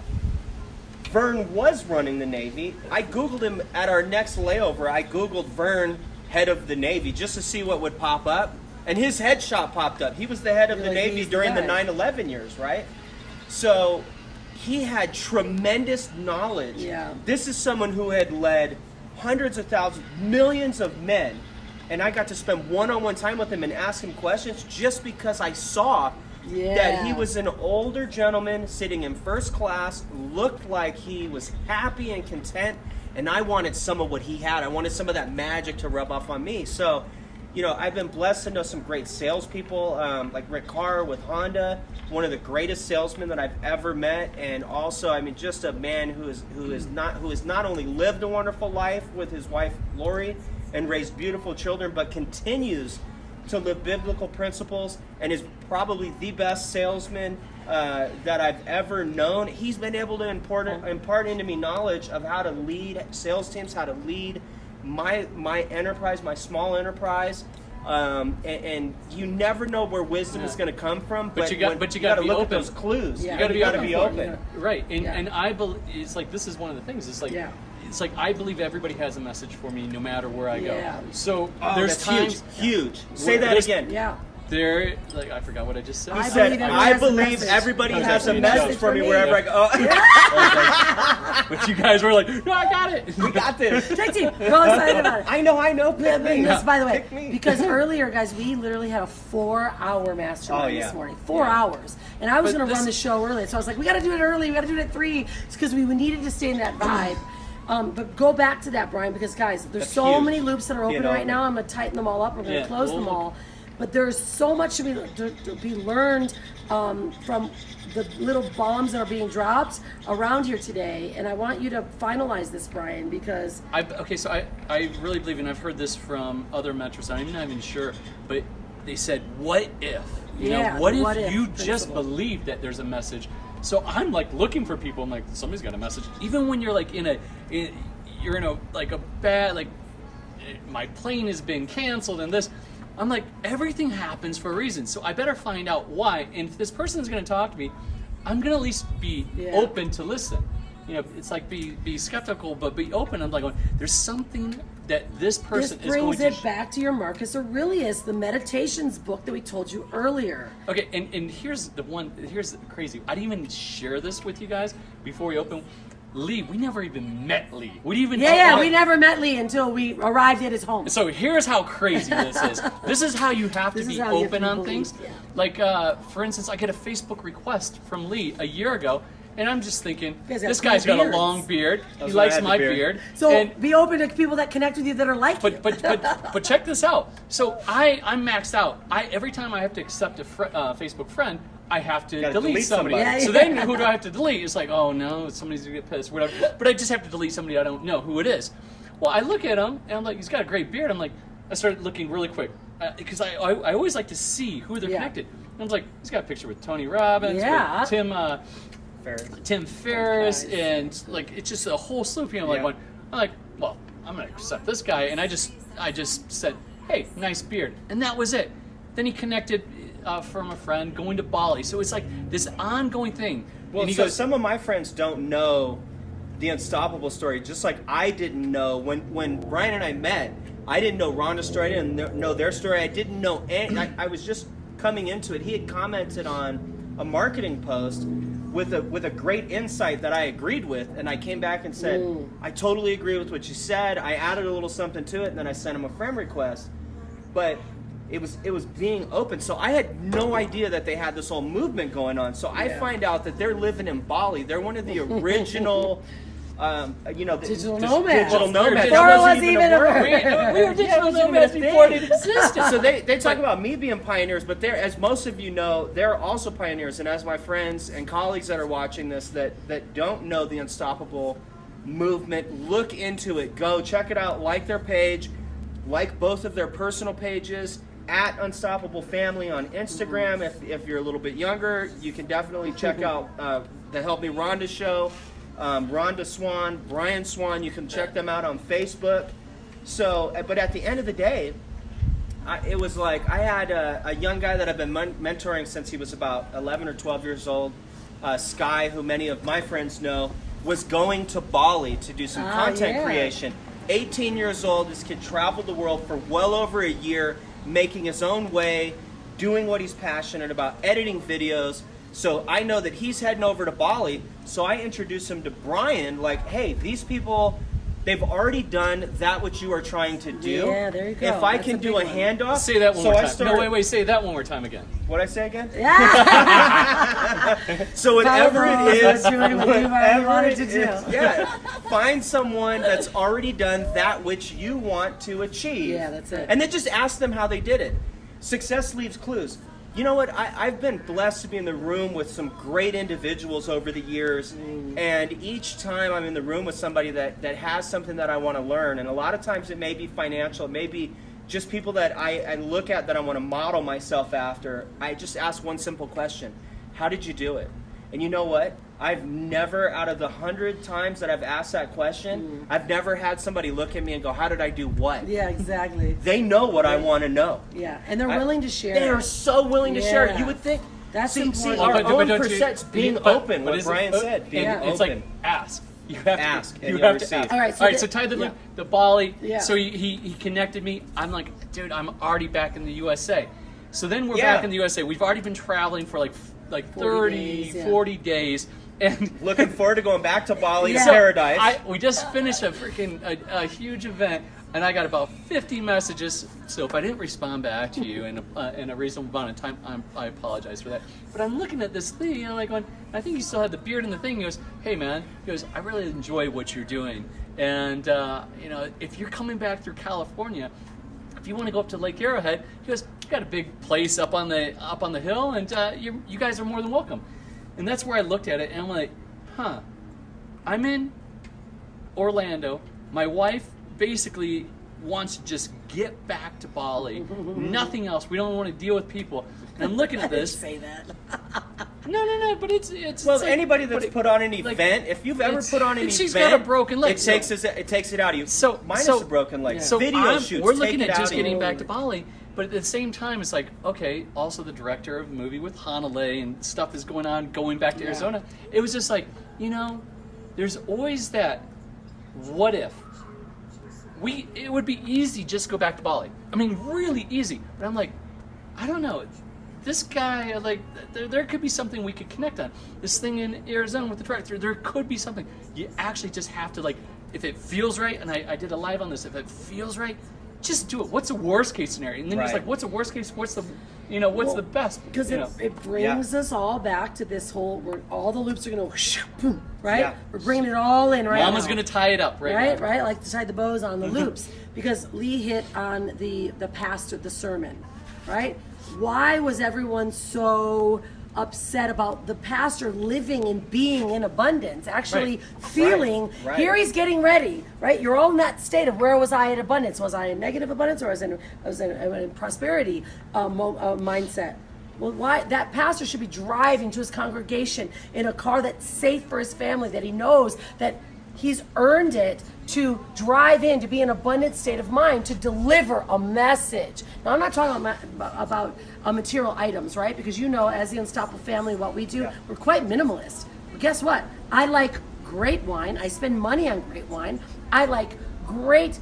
Vern was running the Navy. I Googled him at our next layover. I Googled Vern, head of the Navy, just to see what would pop up. And his headshot popped up. He was the head of the Navy during the 9/11 years, right? So he had tremendous knowledge. Yeah. This is someone who had led hundreds of thousands, millions of men. And I got to spend one-on-one time with him and ask him questions just because I saw that he was an older gentleman sitting in first class, looked like he was happy and content, and I wanted some of what he had. I wanted some of that magic to rub off on me. So I've been blessed to know some great salespeople, like Rick Carr with Honda, one of the greatest salesmen that I've ever met, and also, I mean, just a man who has not only lived a wonderful life with his wife Lori and raised beautiful children, but continues to live biblical principles and is probably the best salesman that I've ever known. He's been able to impart into me knowledge of how to lead sales teams, how to lead my enterprise, my small enterprise, and you never know where wisdom is going to come from. But you got to look at those clues. Yeah. You got to be open. Right, and I believe it's like this is one of the things. It's like I believe everybody has a message for me, no matter where I go. So there's times huge. Say that again. Yeah. There, like I forgot what I just said. I believe everybody has a message for me wherever I go. But you guys were like, no, I got it. We got this. Tag team. We're all excited about it. I know. Pick me. This, by the way, Pick me. because earlier, guys, we literally had a 4-hour mastermind this morning. 4 hours. And I was going to run the show early. So I was like, we got to do it early. We got to do it at 3. It's because we needed to stay in that vibe. But go back to that, Brian, because, guys, there's so many loops that are open right now. I'm going to tighten them all up. We're going to close them all. But there's so much to be learned from the little bombs that are being dropped around here today. And I want you to finalize this, Brian, because... I really believe, and I've heard this from other mentors, I'm not even sure, but they said, what if? What if you just believe that there's a message? So I'm like looking for people, I'm like, somebody's got a message. Even when you're like you're in a bad, like, my plane has been canceled and this... I'm like, everything happens for a reason, so I better find out why. And if this person is going to talk to me, I'm going to at least be open to listen. It's like be skeptical, but be open. I'm like, there's something that this person is going to... This brings it back to your Marcus Aurelius, the Meditations book that we told you earlier. Okay, and here's the crazy. I didn't even share this with you guys before we open. Lee, we never even met Lee. We never met Lee until we arrived at his home. So here's how crazy this is. This is how you have to be open on things. Yeah. Like, for instance, I get a Facebook request from Lee a year ago, and I'm just thinking, this guy's got a long beard. He likes my beard. So be open to people that connect with you that are like you. But check this out. So I'm maxed out. Every time I have to accept a Facebook friend, I have to delete somebody. So then who do I have to delete? It's like, oh no, somebody's gonna get pissed, whatever. But I just have to delete somebody I don't know who it is. Well, I look at him and I'm like, he's got a great beard. I'm like, I started looking really quick because I always like to see who they're connected. And I was like, he's got a picture with Tony Robbins, with Tim Ferriss, and like it's just a whole slew of people. I'm like, well, I'm gonna accept this guy, and I just said, hey, nice beard, and that was it. Then he connected. From a friend going to Bali. So it's like this ongoing thing. Well, so some of my friends don't know the Unstoppable story, just like I didn't know. When Brian and I met, I didn't know Rhonda's story, I didn't know their story, I didn't know any. I was just coming into it. He had commented on a marketing post with a great insight that I agreed with, and I came back and said, I totally agree with what you said. I added a little something to it, and then I sent him a friend request. But it was being open. So I had no idea that they had this whole movement going on. So I find out that they're living in Bali. They're one of the original, digital nomads. Digital nomads. Before it was even a word. We were digital nomads before it existed. So they talk about me being pioneers, but they're, as most of you know, they're also pioneers. And as my friends and colleagues that are watching this that don't know the Unstoppable movement, look into it. Go check it out. Like their page. Like both of their personal pages. At Unstoppable Family on Instagram. If you're a little bit younger, you can definitely check out the Help Me Rhonda show. Rhonda Swan, Brian Swan, you can check them out on Facebook. So, but at the end of the day, it was like I had a young guy that I've been mentoring since he was about 11 or 12 years old. Sky, who many of my friends know, was going to Bali to do some content creation. 18 years old, this kid traveled the world for well over a year, making his own way, doing what he's passionate about, editing videos. So I know that he's heading over to Bali. So I introduced him to Brian, like, hey, these people They've already done that which you are trying to do. Yeah, there you go. If I That's can a do big a one. handoff, Say that one more time. started, No, wait, say that one more time again. What'd I say again? Yeah. So whatever Follow it is, those, what you whatever wanted it to do. is, yeah. Find someone that's already done that which you want to achieve. Yeah, that's it. And then just ask them how they did it. Success leaves clues. You know what? I've been blessed to be in the room with some great individuals over the years, and each time I'm in the room with somebody that has something that I want to learn, and a lot of times it may be financial, it may be just people that I look at that I want to model myself after. I just ask one simple question: how did you do it? And you know what? I've never, out of the 100 times that I've asked that question, I've never had somebody look at me and go, how did I do what? Yeah, exactly. They know what I want to know. Yeah, and they're willing to share. They are so willing to share it. Yeah. You would think. That's see, important. our But own don't you- percent's being but open, what is it- Brian said, being Yeah. open. It's like ask. You have to Ask, and You you'll have to receive. ask. All right, so so the- tie the yeah. loop. The Bali. Yeah. So he connected me. I'm like, dude, I'm already back in the USA. So then we're Yeah. back in the USA. We've already been traveling for like 40 30, days, yeah. 40 days. And Looking forward to going back to Bali Yeah. paradise. we just finished a huge event, and I got about 50 messages. So if I didn't respond back to you in a reasonable amount of time, I apologize for that. But I'm looking at this thing, and I'm like, going, I think you still have the beard and the thing. He goes, hey man, he goes, I really enjoy what you're doing, and if you're coming back through California, if you want to go up to Lake Arrowhead, he goes, you got a big place up on the hill, and you guys are more than welcome. And that's where I looked at it, and I'm like, huh, I'm in Orlando. My wife basically wants to just get back to Bali. Nothing else. We don't want to deal with people. And I'm looking at this. Say that. No, but it's well, it's like- anybody that's but put on an like, event, if you've ever it's- put on an event, she's got a broken leg, it takes it out of you. So Minus so, a broken leg. So Video shoots, we're take looking it at out just of you. getting back to Bali, but at the same time, it's like, okay, also the director of a movie with Hanalei and stuff is going on, going back to Arizona. It was just like, there's always that, what if? It would be easy just go back to Bali. I mean, really easy. But I'm like, I don't know. This guy, like, there could be something we could connect on. This thing in Arizona with the director, there could be something. You actually just have to, like, if it feels right, and I did a live on this, if it feels right, just do it. What's the worst case scenario? And then it's Right. like, what's the worst case? What's the, what's the best? Because it brings us all back to this whole, where all the loops are going to, boom, right? Yeah. We're bringing it all in right Mama's now. going to tie it up right now. Right, like to tie the bows on the loops. Because Lee hit on the pastor, the sermon, right? Why was everyone so upset about the pastor living and being in abundance, actually feeling, Right. here he's getting ready, right? You're all in that state of, where was I in abundance? Was I in negative abundance, or was I in prosperity mindset? Well, why that pastor should be driving to his congregation in a car that's safe for his family, that he knows that he's earned it to drive in, to be in an abundant state of mind, to deliver a message. Now, I'm not talking about material items, right? Because as the Unstoppable family, what we do, we're quite minimalist. But guess what? I like great wine. I spend money on great wine. I like great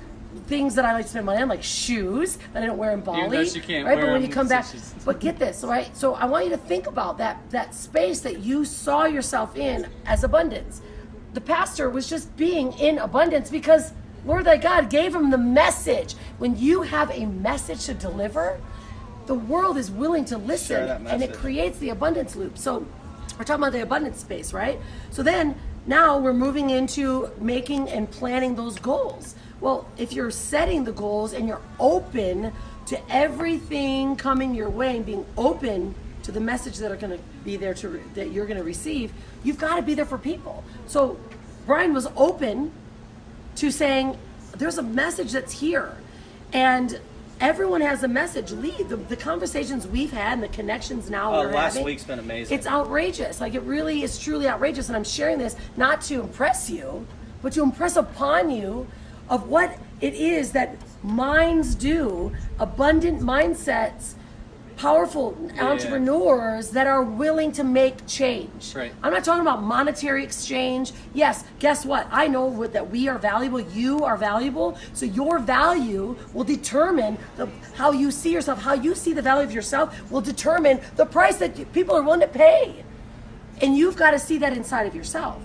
things that I like to spend money on, like shoes that I don't wear in Bali. Even though she can't right? wear But when you them, come back, she's- but get this, right? So I want you to think about that space that you saw yourself in as abundance. The pastor was just being in abundance because Lord thy God gave him the message. When you have a message to deliver, the world is willing to listen, Share that and it message. creates the abundance loop. So we're talking about the abundance space, right? So then now we're moving into making and planning those goals. Well, if you're setting the goals and you're open to everything coming your way and being open to the message that are going to be there that you're going to receive, you've got to be there for people. So Brian was open to saying, there's a message that's here, and everyone has a message. Lee, the conversations we've had and the connections now we're last having, week's been amazing. It's outrageous. Like, it really is truly outrageous, and I'm sharing this not to impress you, but to impress upon you of what it is that minds do, abundant mindsets, powerful entrepreneurs that are willing to make change. Right. I'm not talking about monetary exchange. Yes, guess what? I know that we are valuable. You are valuable. So your value will determine how you see yourself. How you see the value of yourself will determine the price that people are willing to pay. And you've got to see that inside of yourself.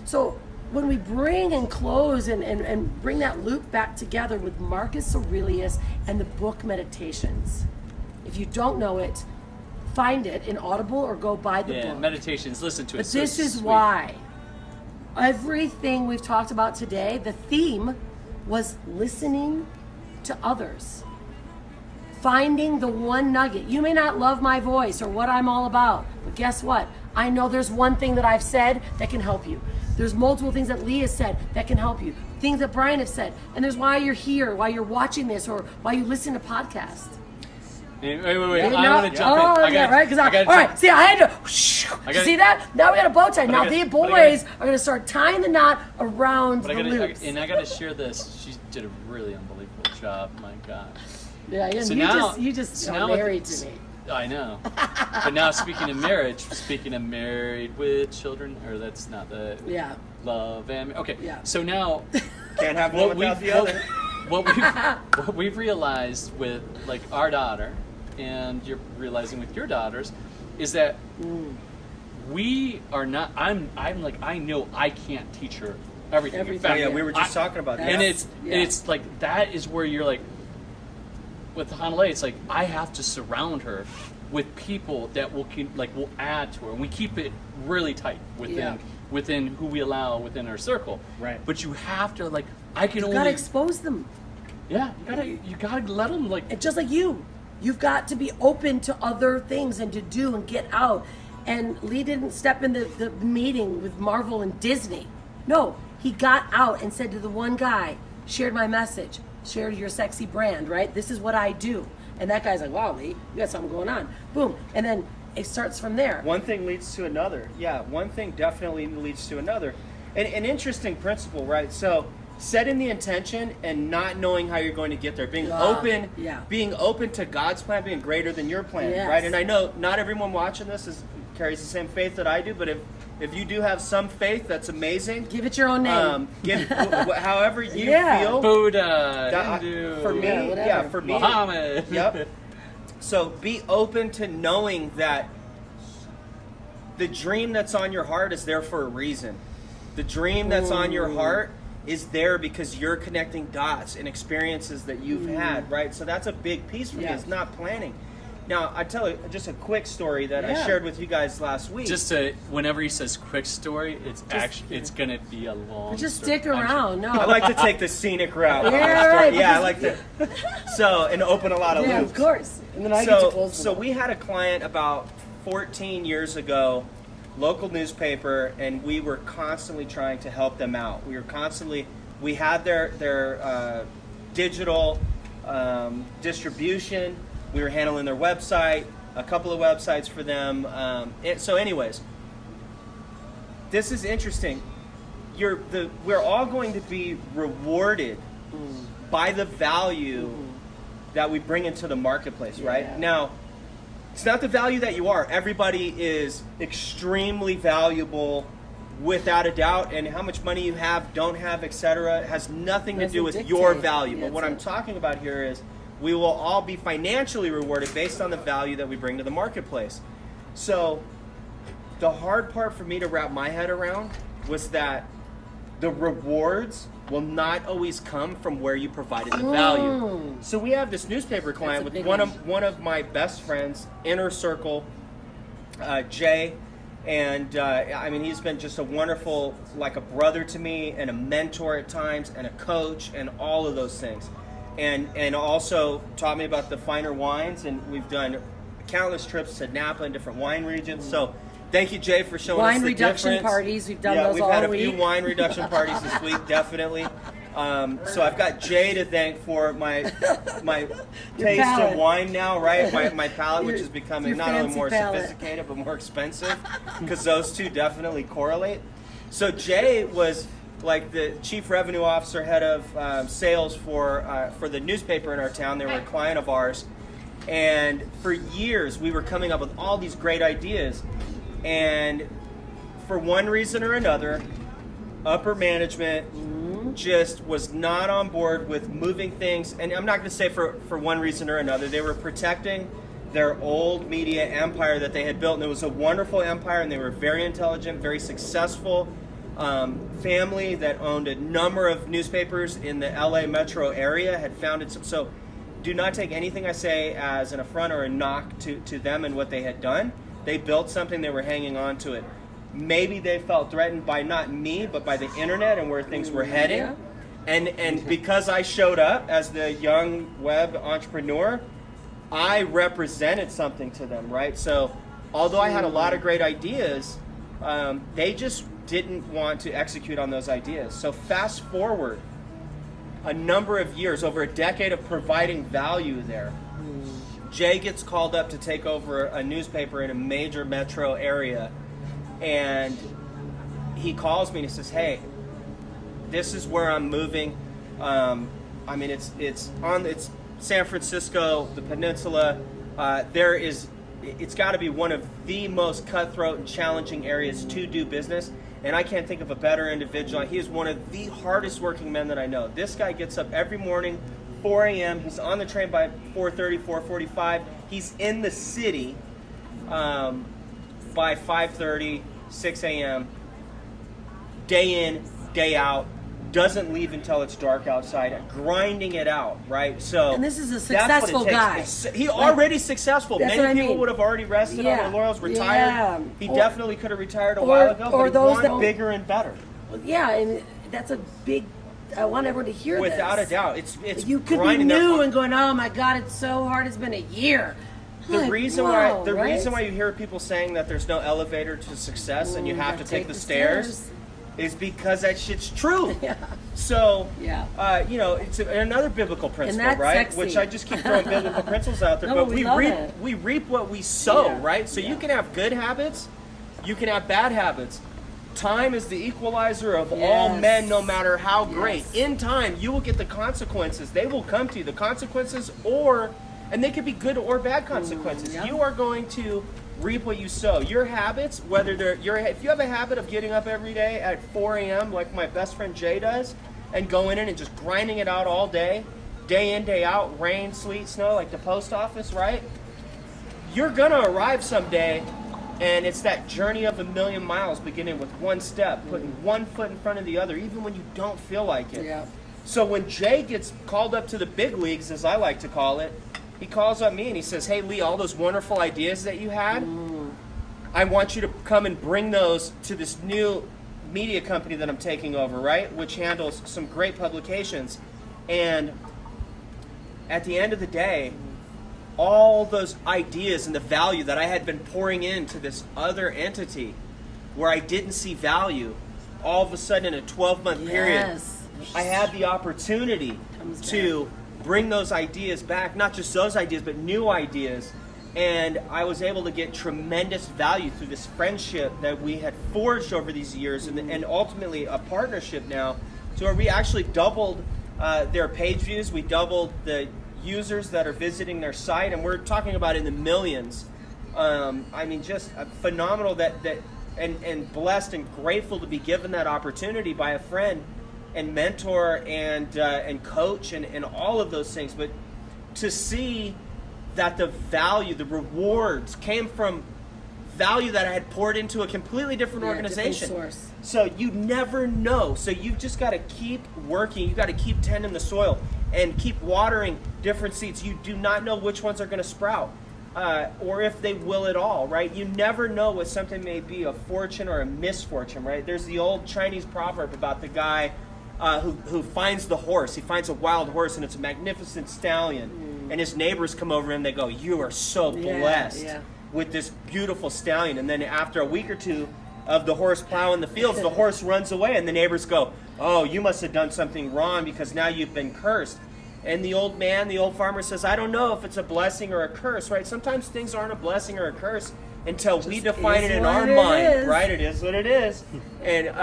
So when we bring and close and bring that loop back together with Marcus Aurelius and the book Meditations. If you don't know it, find it in Audible or go buy the book. Meditations, listen to it. But this is why everything we've talked about today, the theme was listening to others. Finding the one nugget. You may not love my voice or what I'm all about, but guess what? I know there's one thing that I've said that can help you. There's multiple things that Lee has said that can help you. Things that Brian has said. And there's why you're here, why you're watching this, or why you listen to podcasts. Wait. I want to jump in. Right? All right, see, I had to, see that? Now we got a bow tie. Now the boys are going to start tying the knot around the loops. And I got to share this. She did a really unbelievable job. My God. Yeah, and so you just are married to me. I know. But now speaking of married with children, or that's not the love and okay. Yeah. So now can't have one without the other. What we've realized with like our daughter, and you're realizing with your daughters, is that we are not. I'm like I know I can't teach her everything. In fact, we were just talking about that. And it's like that is where you're like. With Hanalei, it's like I have to surround her with people that will add to her, and we keep it really tight within who we allow within our circle. Right. But you have to You gotta expose them. Yeah, you gotta let them And just like you've got to be open to other things and to do and get out. And Lee didn't step in the meeting with Marvel and Disney. No, he got out and said to the one guy, shared my message. Share your sexy brand, right? This is what I do. And that guy's like, wow, Lee, you got something going on. Boom. And then it starts from there. One thing leads to another. Yeah, one thing definitely leads to another. And an interesting principle, right? So setting the intention and not knowing how you're going to get there. Being open to God's plan being greater than your plan, right? And I know not everyone watching this carries the same faith that I do, but if you do have some faith, that's amazing. Give it your own name. However you feel. Buddha, Hindu, for me, Muhammad. Yep. So be open to knowing that the dream that's on your heart is there for a reason. The dream that's on your heart is there because you're connecting dots and experiences that you've had, right? So that's a big piece for me. It's not planning. Now, I tell you just a quick story that I shared with you guys last week. Whenever he says quick story, it's going to be a long Just stick around. No. I like to take the scenic route. Right. Yeah, I like to. And open a lot of loops. Yeah, of course. And then I get to close So we had a client about 14 years ago, local newspaper, and we were constantly trying to help them out. We had their digital distribution. We were handling their website, a couple of websites for them. So anyways, this is interesting. We're all going to be rewarded by the value that we bring into the marketplace, right? Yeah. Now, it's not the value that you are. Everybody is extremely valuable without a doubt, and how much money you have, don't have, etc. has nothing to do with your value. But what I'm talking about here is we will all be financially rewarded based on the value that we bring to the marketplace. So the hard part for me to wrap my head around was that the rewards will not always come from where you provided the value. So we have this newspaper client with one of my best friends, inner circle, Jay. And he's been just a wonderful, like a brother to me, and a mentor at times, and a coach, and all of those things. And also taught me about the finer wines, and we've done countless trips to Napa and different wine regions. So thank you, Jay, for showing us the difference. Wine reduction parties, we've done those all week. Yeah, we've had a few wine reduction parties this week, definitely. So I've got Jay to thank for my taste of wine now, right? My palate, which is becoming not only more sophisticated but more expensive, because those two definitely correlate. So Jay was like the chief revenue officer, head of sales for the newspaper in our town. They were a client of ours, and for years we were coming up with all these great ideas, and for one reason or another, upper management just was not on board with moving things. And I'm not going to say for one reason or another. They were protecting their old media empire that they had built, and it was a wonderful empire, and they were very intelligent, very successful. family that owned a number of newspapers in the LA metro area, had founded some. So do not take anything I say as an affront or a knock to them and what they had done. They built something, they were hanging on to it. Maybe they felt threatened by not me, but by the internet and where things were heading. Yeah. And because I showed up as the young web entrepreneur, I represented something to them, right? So although I had a lot of great ideas, they just didn't want to execute on those ideas. So fast forward a number of years, over a decade of providing value there, Jay gets called up to take over a newspaper in a major metro area, and he calls me and he says, hey, this is where I'm moving. I mean, it's San Francisco, the peninsula. It's got to be one of the most cutthroat and challenging areas to do business. And I can't think of a better individual. He is one of the hardest working men that I know. This guy gets up every morning, 4 a.m. He's on the train by 4:30, 4:45. He's in the city by 5:30, 6 a.m. Day in, day out. Doesn't leave until it's dark outside, grinding it out, right? So, and this is a that's what successful it guy. takes. He already successful. That's Many what I people mean. would have already rested on their laurels, retired. Yeah. He definitely could have retired a while ago, but he those wanted that- bigger and better. Yeah, and that's a big. I want everyone to hear Without this. a doubt, it's You could be grinding that new far. and going, oh my God, it's so hard. It's been a year. The Like, reason wow, why right? you hear people saying that there's no elevator to success and you have to take the stairs is because that shit's true. Yeah. So, Yeah. It's another biblical principle, that's right? sexy. Which I just keep throwing biblical principles out there, No, but we love reap it. we reap what we sow, Yeah. right? So Yeah. you can have good habits, you can have bad habits. Time is the equalizer of all Yes. men, no matter how great. Yes. In time, you will get the consequences. They will come to you. The consequences, and they could be good or bad consequences. yeah. You are going to reap what you sow. Your habits, if you have a habit of getting up every day at 4 a.m. like my best friend Jay does, and going in and just grinding it out all day in, day out, rain, sleet, snow, like the post office, right? You're gonna arrive someday, and it's that journey of 1,000,000 miles, beginning with one step, putting one foot in front of the other, even when you don't feel like it. Yeah. So when Jay gets called up to the big leagues, as I like to call it, he calls up me and he says, hey, Lee, all those wonderful ideas that you had, I want you to come and bring those to this new media company that I'm taking over, right? Which handles some great publications. And at the end of the day, all those ideas and the value that I had been pouring into this other entity where I didn't see value, all of a sudden in a 12-month period, Yes. I had the opportunity to bring those ideas back, not just those ideas, but new ideas. And I was able to get tremendous value through this friendship that we had forged over these years, and ultimately a partnership now, to where we actually doubled their page views. We doubled the users that are visiting their site, and we're talking about in the millions. I mean, just phenomenal and blessed and grateful to be given that opportunity by a friend and mentor and coach and all of those things. But to see that the value, the rewards came from value that I had poured into a completely different organization. Different source. So you never know. So you've just got to keep working. You've got to keep tending the soil and keep watering different seeds. You do not know which ones are going to sprout or if they will at all, right? You never know what something may be, a fortune or a misfortune, right? There's the old Chinese proverb about the guy who finds the horse. He finds a wild horse, and it's a magnificent stallion. And his neighbors come over and they go, you are so blessed with this beautiful stallion. And then after a week or two of the horse plowing the fields, the horse runs away, and the neighbors go, oh, you must have done something wrong because now you've been cursed. And the old farmer says, I don't know if it's a blessing or a curse, right? Sometimes things aren't a blessing or a curse until we define it in our mind, right? It is what it is. And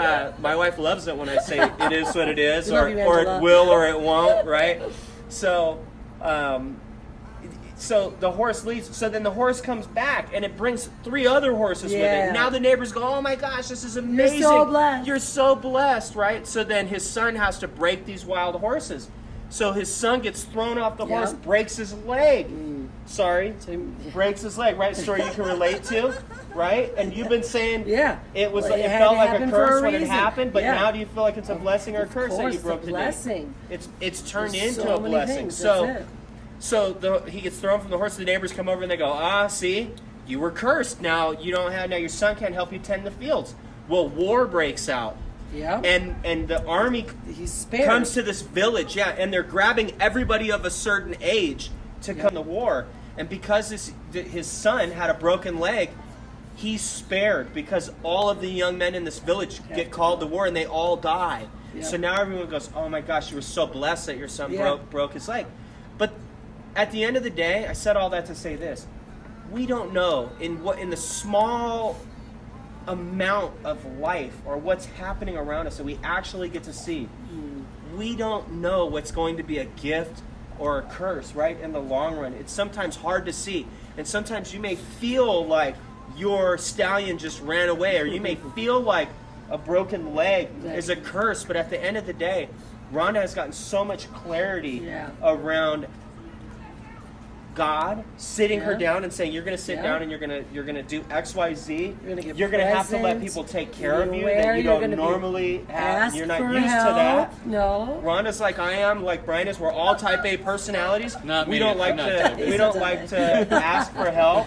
my wife loves it when I say it is what it is, or it will or it won't, right? So the horse leaves. So then the horse comes back, and it brings 3 other horses with it. Now the neighbors go, oh my gosh, this is amazing. You're so blessed. You're so blessed, right? So then his son has to break these wild horses. So his son gets thrown off the horse, breaks his leg. Sorry, breaks his leg, right? Story you can relate to, right? And you've been saying it was. Well, it felt like a curse when it reason. happened, but now do you feel like it's a blessing or a curse that you broke it's a today? blessing. It's turned into so a many blessing. things. So he gets thrown from the horse. The neighbors come over and they go, see, you were cursed. Now you don't have. Now your son can't help you tend the fields. Well, war breaks out. Yeah. And the army comes to this village, and they're grabbing everybody of a certain age to come to war. And because his son had a broken leg, he's spared because all of the young men in this village get called to war and they all die. Yeah. So now everyone goes, oh my gosh, you were so blessed that your son broke his leg. But at the end of the day, I said all that to say this. We don't know in the small amount of life or what's happening around us that we actually get to see. We don't know what's going to be a gift or a curse, right, in the long run. It's sometimes hard to see. And sometimes you may feel like your stallion just ran away, or you may feel like a broken leg is a curse. But at the end of the day, Rhonda has gotten so much clarity around God sitting her down and saying, you're going to sit down and you're going to do X, Y, Z. You're going to have to let people take care of you that you don't normally have. You're not used to that. No. Rhonda's like I am, like Brian is. We're all type A personalities. We don't like to ask for help.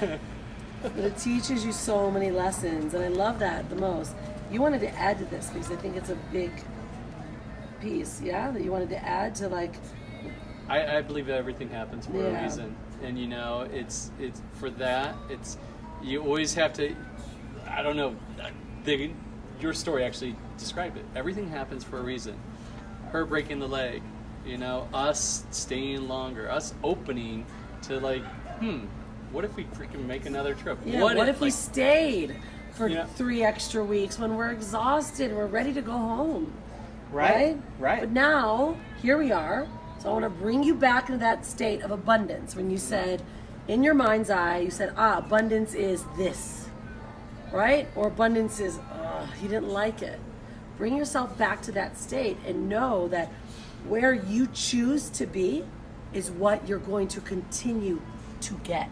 But it teaches you so many lessons, and I love that the most. You wanted to add to this because I think it's a big piece, that you wanted to add to, like. I believe that everything happens for a reason. And it's for that. It's you always have to. I don't know. Your story actually described it. Everything happens for a reason. Her breaking the leg, us staying longer, us opening to what if we freaking make another trip? Yeah. What if we stayed for 3 extra weeks when we're exhausted, we're ready to go home? Right. But now here we are. So I want to bring you back into that state of abundance. When you said, in your mind's eye, you said, abundance is this, right? Or abundance is, you didn't like it. Bring yourself back to that state and know that where you choose to be is what you're going to continue to get.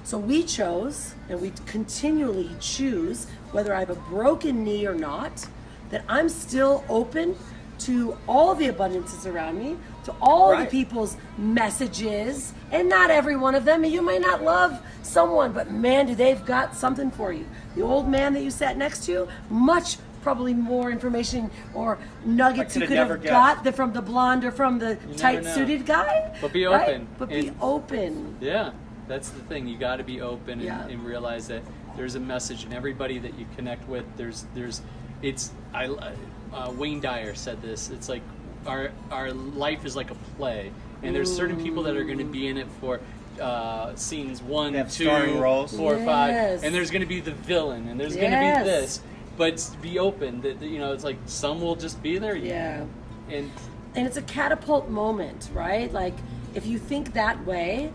So we chose, and we continually choose, whether I have a broken knee or not, that I'm still open to all the abundances around me, to all the people's messages, and not every one of them. You might not love someone, but man, do they've got something for you. The old man that you sat next to, much probably more information or nuggets you could have got from the blonde or from the tight-suited guy. But be open. But be open. Yeah, that's the thing. You got to be open and realize that there's a message in everybody that you connect with. Wayne Dyer said this. It's like our life is like a play, and there's certain people that are going to be in it for scenes 1, 2, 4, 5, and there's going to be the villain, and there's going to be this. But be open. That it's like some will just be there. And it's a catapult moment, right? Like if you think that way.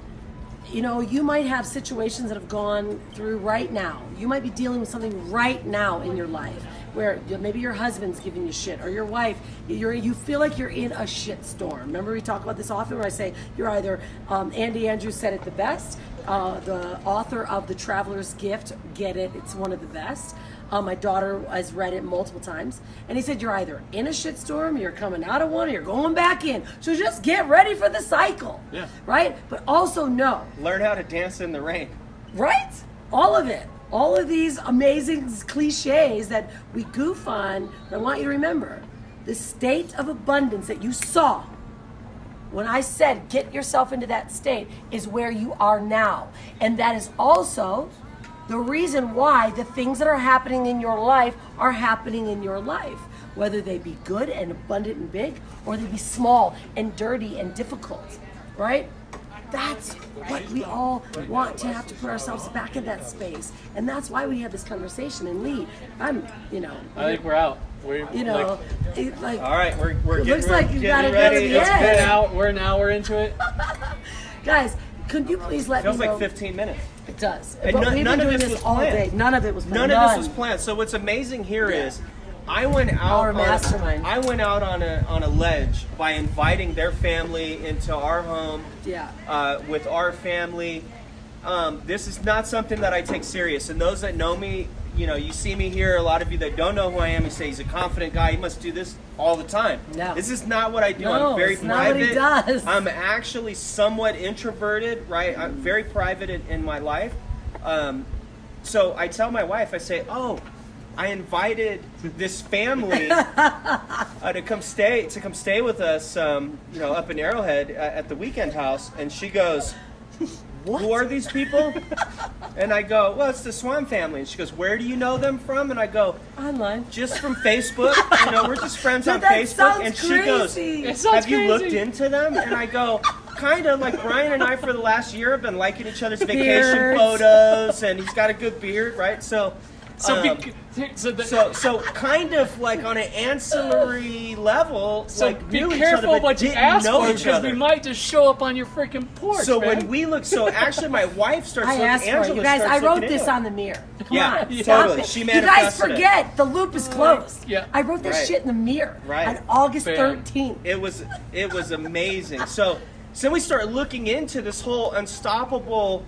You might have situations that have gone through right now. You might be dealing with something right now in your life where maybe your husband's giving you shit, or your wife, you feel like you're in a shit storm. Remember we talk about this often where I say you're either, Andy Andrews said it the best, the author of The Traveler's Gift, get it, it's one of the best. My daughter has read it multiple times, and he said you're either in a shitstorm, you're coming out of one, or you're going back in. So just get ready for the cycle, right? But also learn how to dance in the rain, right? All of it, all of these amazing cliches that we goof on. I want you to remember the state of abundance that you saw when I said get yourself into that state is where you are now, and that is also the reason why the things that are happening in your life are happening in your life, whether they be good and abundant and big, or they be small and dirty and difficult, right? That's what we all want to have to put ourselves back in that space. And that's why we had this conversation. And Lee, I think we're out. all right, we're it looks like you got it ready. It's been out. We're an hour into it. Guys, could you please let me know? Feels like 15 minutes. It does. And but we've none been of doing this this was all planned. day. None of it was planned. None of this was planned. So what's amazing here is I went out on a ledge by inviting their family into our home. With our family. this is not something that I take serious. And those that know me, you know, you see me here. A lot of you that don't know who I am, you say he's a confident guy. He must do this all the time. No. This is not what I do. No, I'm very it's not what he private. does. I'm actually somewhat introverted, right? I'm very private in my life. So I tell my wife, I say, oh, I invited this family to come stay with us, you know, up in Arrowhead at the weekend house. And she goes, What? who are these people? And I go, well, it's the Swan family. And she goes, where do you know them from? And I go, Online. just from Facebook. You know, we're just friends on That Facebook. sounds And she crazy. goes, It sounds have you looked crazy. into them? And I go, kind of. Like Brian and I for the last year have been liking each other's vacation Beards. photos, and he's got a good beard, right? So kind of like on an ancillary level, So like be knew each careful other, but what you didn't ask know for, each because other. we might just show up on your freaking porch. So man. when we look, so actually my wife starts I looking, asked for it. Angela You guys, I starts wrote looking this into it. on the mirror. Come Yeah, on. Stop totally. it. She You guys manifested it. forget, the loop is closed. Yeah. I wrote this Right. shit in the mirror Right. on August Bam. 13th. It was amazing. So we start looking into this whole unstoppable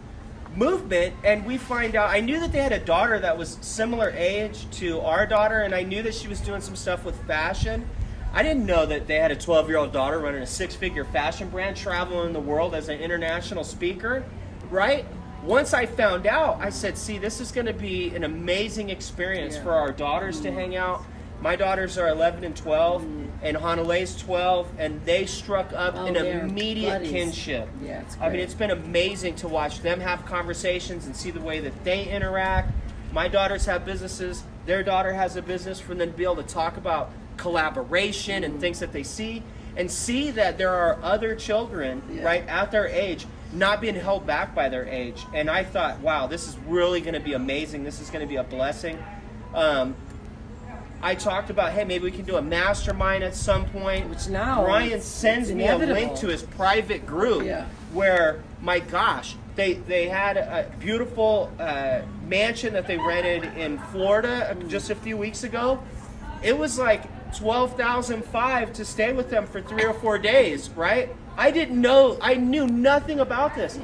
movement, and we find out, I knew that they had a daughter that was similar age to our daughter, and I knew that she was doing some stuff with fashion. I didn't know that they had a 12-year-old daughter running a 6-figure fashion brand, traveling the world as an international speaker, right? Once I found out, I said, see, this is going to be an amazing experience for our daughters to hang out. My daughters are 11 and 12, and Hanale's 12, and they struck up an they're immediate buddies. kinship. Yeah, it's I mean, great. it's been amazing to watch them have conversations and see the way that they interact. My daughters have businesses. Their daughter has a business, for them to be able to talk about collaboration and things that they see, and see that there are other children, right, at their age, not being held back by their age. And I thought, wow, this is really going to be amazing. This is going to be a blessing. I talked about, hey, maybe we can do a mastermind at some point. Which now Brian it's sends me a link inevitable. to his private group Yeah. where, my gosh, they had a beautiful mansion that they rented in Florida just a few weeks ago. It was like $12,500 to stay with them for 3 or 4 days, right? I knew nothing about this.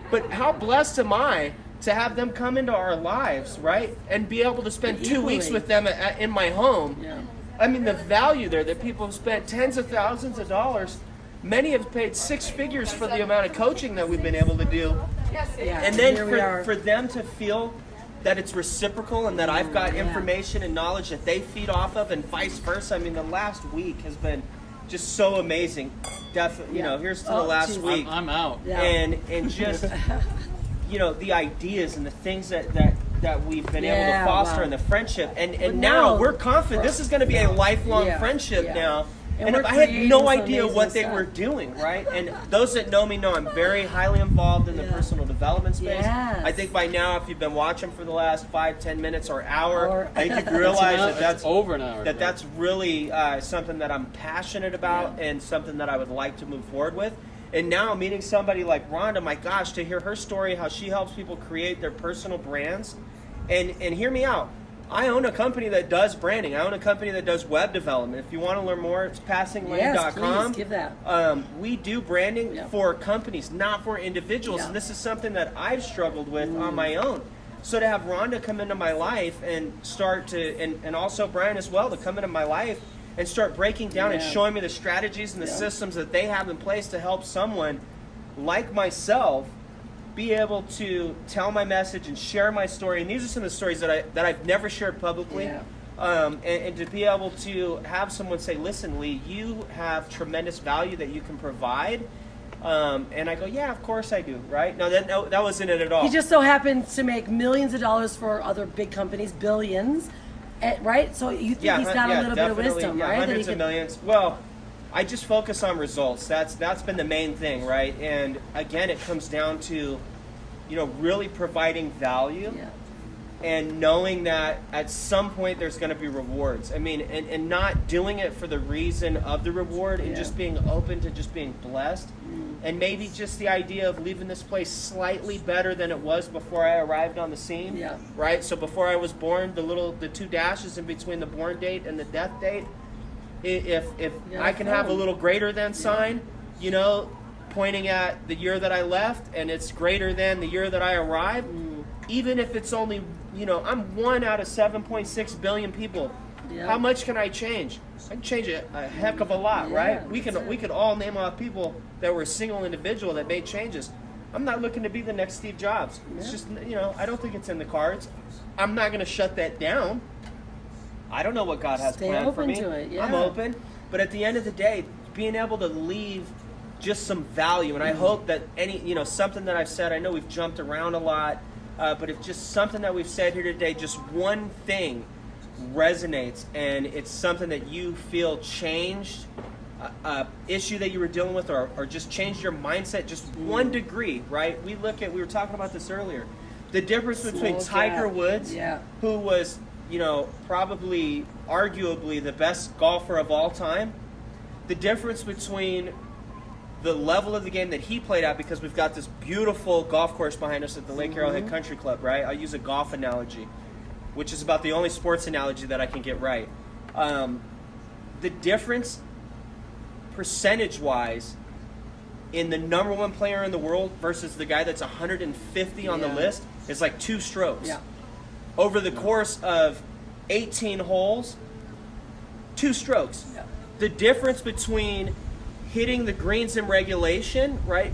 But how blessed am I to have them come into our lives, right? And be able to spend 2 weeks Equally. with them in my home. Yeah. I mean, the value there, that people have spent tens of thousands of dollars. Many have paid 6 figures for the amount of coaching that we've been able to do. Yeah, And then here we are. for them to feel that it's reciprocal and that I've got information and knowledge that they feed off of, and vice versa. I mean, the last week has been just so amazing. Definitely, you know, here's to the last geez. week. I'm out. Yeah. And just, you know, the ideas and the things that we've been able Yeah, to foster, wow. and the friendship. And But now now- we're confident this is going to be a lifelong Yeah, friendship yeah. now. And And we're I had creating no some idea amazing what they stuff. were doing, right? And those that know me know I'm very highly involved in the personal development space. Yes. I think by now, if you've been watching for the last 5-10 minutes or hour, Or- I think you realize that It's that's over an hour. that that's really something that I'm passionate about, and something that I would like to move forward with. And now meeting somebody like Rhonda, my gosh, to hear her story, how she helps people create their personal brands. And hear me out. I own a company that does branding. I own a company that does web development. If you want to learn more, it's passinglane.com. Yes, please, give that. We do branding Yeah. for companies, not for individuals. Yeah. And this is something that I've struggled with on my own. So to have Rhonda come into my life and start to, and also Brian as well, to come into my life and start breaking down and Yeah. showing me the strategies and the systems that they have in place to help someone like myself be able to tell my message and share my story. And these are some of the stories that I've never shared publicly. Yeah. And to be able to have someone say, listen, Lee, you have tremendous value that you can provide. And I go, yeah, of course I do, right? No, that wasn't it at all. He just so happens to make millions of dollars for other big companies, billions, right? So you think he's got a little bit of definitely, wisdom, yeah, right? That he Hundreds of can- millions. Well, I just focus on results. That's been the main thing, right? And again, it comes down to, you know, really providing value. Yeah. And knowing that at some point there's going to be rewards. I mean, and not doing it for the reason of the reward, and just being open to just being blessed. And maybe just the idea of leaving this place slightly better than it was before I arrived on the scene. Yeah. Right? So before I was born, the 2 dashes in between the born date and the death date, if Yeah, I can have a fun. little greater than sign, you know, pointing at the year that I left and it's greater than the year that I arrived, even if it's only, I'm 1 out of 7.6 billion people. Yeah. How much can I change? I can change a heck of a lot, right? We could all name off people that were a single individual that made changes. I'm not looking to be the next Steve Jobs. It's just, I don't think it's in the cards. I'm not going to shut that down. I don't know what God has planned for me. Stay open to it, yeah. I'm open. But at the end of the day, being able to leave just some value, and I hope that something that I've said, I know we've jumped around a lot, but if just something that we've said here today, just one thing resonates, and it's something that you feel changed, issue that you were dealing with, or just changed your mindset just 1 degree, right? We were talking about this earlier, the difference between Tiger Woods, who was, probably arguably the best golfer of all time, the difference between the level of the game that he played at, because we've got this beautiful golf course behind us at the Lake Arrowhead Country Club, right? I'll use a golf analogy, which is about the only sports analogy that I can get right. The difference, percentage-wise, in the number 1 player in the world versus the guy that's 150 on the list is like 2 strokes. Yeah. Over the course of 18 holes, 2 strokes. Yeah. The difference between hitting the greens in regulation, right,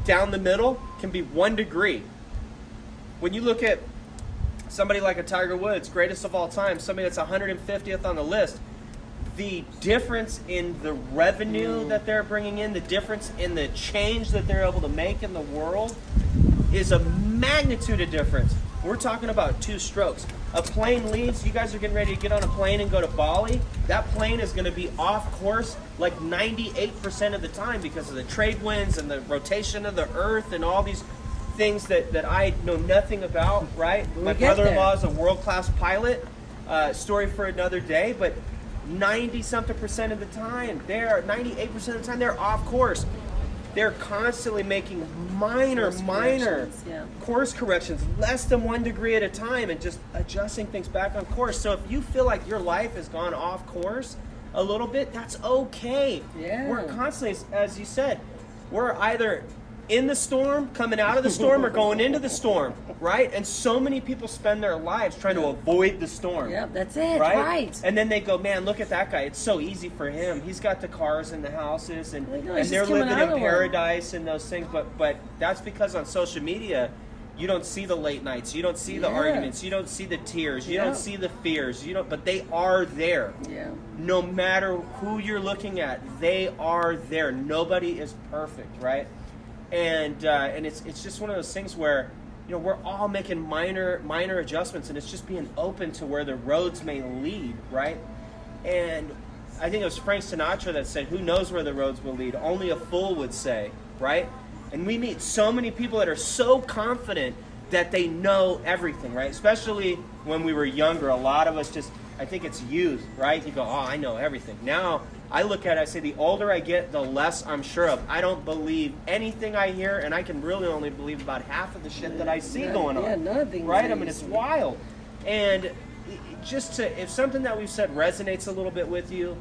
down the middle, can be 1 degree. When you look at somebody like a Tiger Woods, greatest of all time, somebody that's 150th on the list, the difference in the revenue that they're bringing in, the difference in the change that they're able to make in the world is a magnitude of difference. We're talking about 2 strokes. A plane leaves, you guys are getting ready to get on a plane and go to Bali. That plane is going to be off course like 98% of the time because of the trade winds and the rotation of the earth and all these things that I know nothing about, right? My brother-in-law is a world-class pilot. Story for another day, but 90-something% of the time, 98% of the time, they're off course. They're constantly making minor course corrections, less than 1 degree at a time, and just adjusting things back on course. So if you feel like your life has gone off course a little bit, that's okay. Yeah. We're constantly, as you said, we're either in the storm, coming out of the storm, or going into the storm, right? And so many people spend their lives trying to avoid the storm. Yeah, that's it, right? And then they go, man, look at that guy. It's so easy for him. He's got the cars and the houses, and they're living in paradise and those things. But that's because on social media, you don't see the late nights. You don't see the arguments. You don't see the tears. You don't see the fears. But they are there. Yeah. No matter who you're looking at, they are there. Nobody is perfect, right? And it's just one of those things where, we're all making minor adjustments, and it's just being open to where the roads may lead, right? And I think it was Frank Sinatra that said, "Who knows where the roads will lead? Only a fool would say," right? And we meet so many people that are so confident that they know everything, right? Especially when we were younger, a lot of us just, I think it's youth, right? You go, "Oh, I know everything." Now, I look at it, I say, the older I get, the less I'm sure of. I don't believe anything I hear, and I can really only believe about half of the shit that I see going on. Yeah, nothing. Right? I mean, it's wild. And just if something that we've said resonates a little bit with you,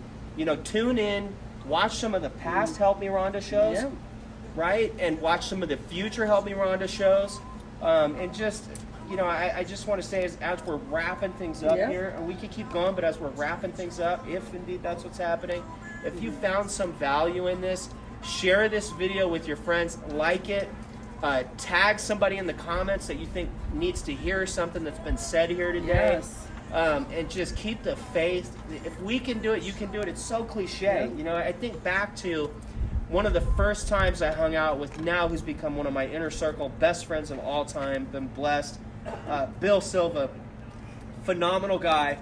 tune in, watch some of the past Help Me Rhonda shows, right? And watch some of the future Help Me Rhonda shows. And just, I just want to say as we're wrapping things up here, and we could keep going, but as we're wrapping things up, if indeed that's what's happening, if you found some value in this, share this video with your friends, like it, tag somebody in the comments that you think needs to hear something that's been said here today. Yes. And just keep the faith. If we can do it, you can do it. It's so cliche. I think back to one of the first times I hung out with now who's become one of my inner circle best friends of all time, been blessed, Bill Silva, phenomenal guy.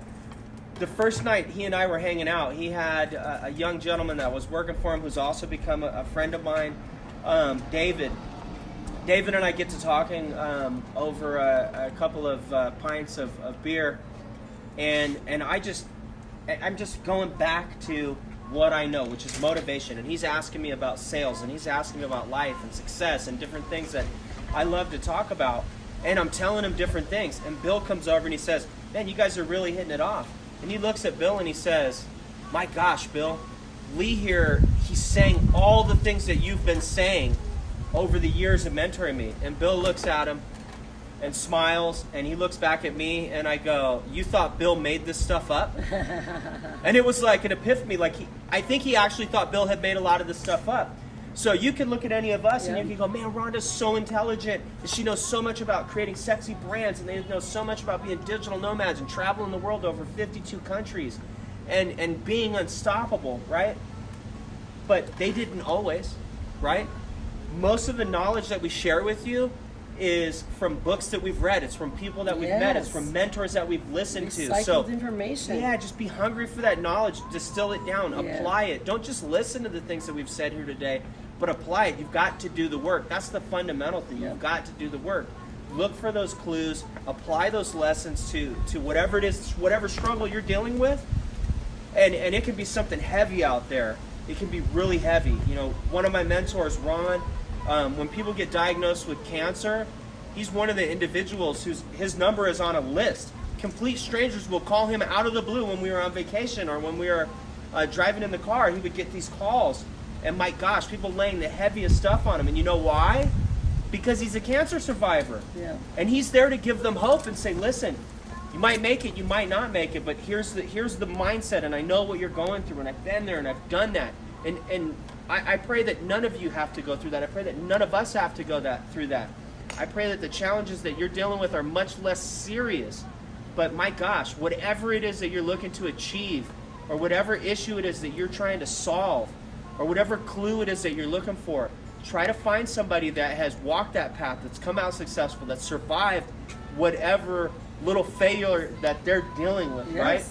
The first night he and I were hanging out, he had a young gentleman that was working for him who's also become a friend of mine, David. David and I get to talking over a couple of pints of beer, and I'm just going back to what I know, which is motivation. And he's asking me about sales, and he's asking me about life and success and different things that I love to talk about. And I'm telling him different things. And Bill comes over and he says, "Man, you guys are really hitting it off." And he looks at Bill and he says, "My gosh, Bill, Lee here, he's saying all the things that you've been saying over the years of mentoring me. And Bill looks at him and smiles, and he looks back at me, and I go, you thought Bill made this stuff up? And it was like an epiphany. Like, I think he actually thought Bill had made a lot of this stuff up. So you can look at any of us and you can go, man, Rhonda's so intelligent, and she knows so much about creating sexy brands, and they know so much about being digital nomads and traveling the world over 52 countries and being unstoppable, right? But they didn't always, right? Most of the knowledge that we share with you is from books that we've read. It's from people that we've met. It's from mentors that we've listened to. So information. Yeah, just be hungry for that knowledge. Distill it down. Apply it. Don't just listen to the things that we've said here today, but apply it. You've got to do the work. That's the fundamental thing. You've got to do the work. Look for those clues. Apply those lessons to whatever it is, whatever struggle you're dealing with. And it can be something heavy out there. It can be really heavy. You know, one of my mentors, Ron, when people get diagnosed with cancer, he's one of the individuals his number is on a list. Complete strangers will call him out of the blue when we were on vacation or when we were driving in the car. He would get these calls, and my gosh, people laying the heaviest stuff on him. And you know why? Because he's a cancer survivor. Yeah. And he's there to give them hope and say, listen, you might make it, you might not make it, but here's the mindset, and I know what you're going through, and I've been there, and I've done that. And I pray that none of you have to go through that. I pray that none of us have to go through that. I pray that the challenges that you're dealing with are much less serious. But my gosh, whatever it is that you're looking to achieve, or whatever issue it is that you're trying to solve, or whatever clue it is that you're looking for, try to find somebody that has walked that path, that's come out successful, that's survived whatever little failure that they're dealing with, right?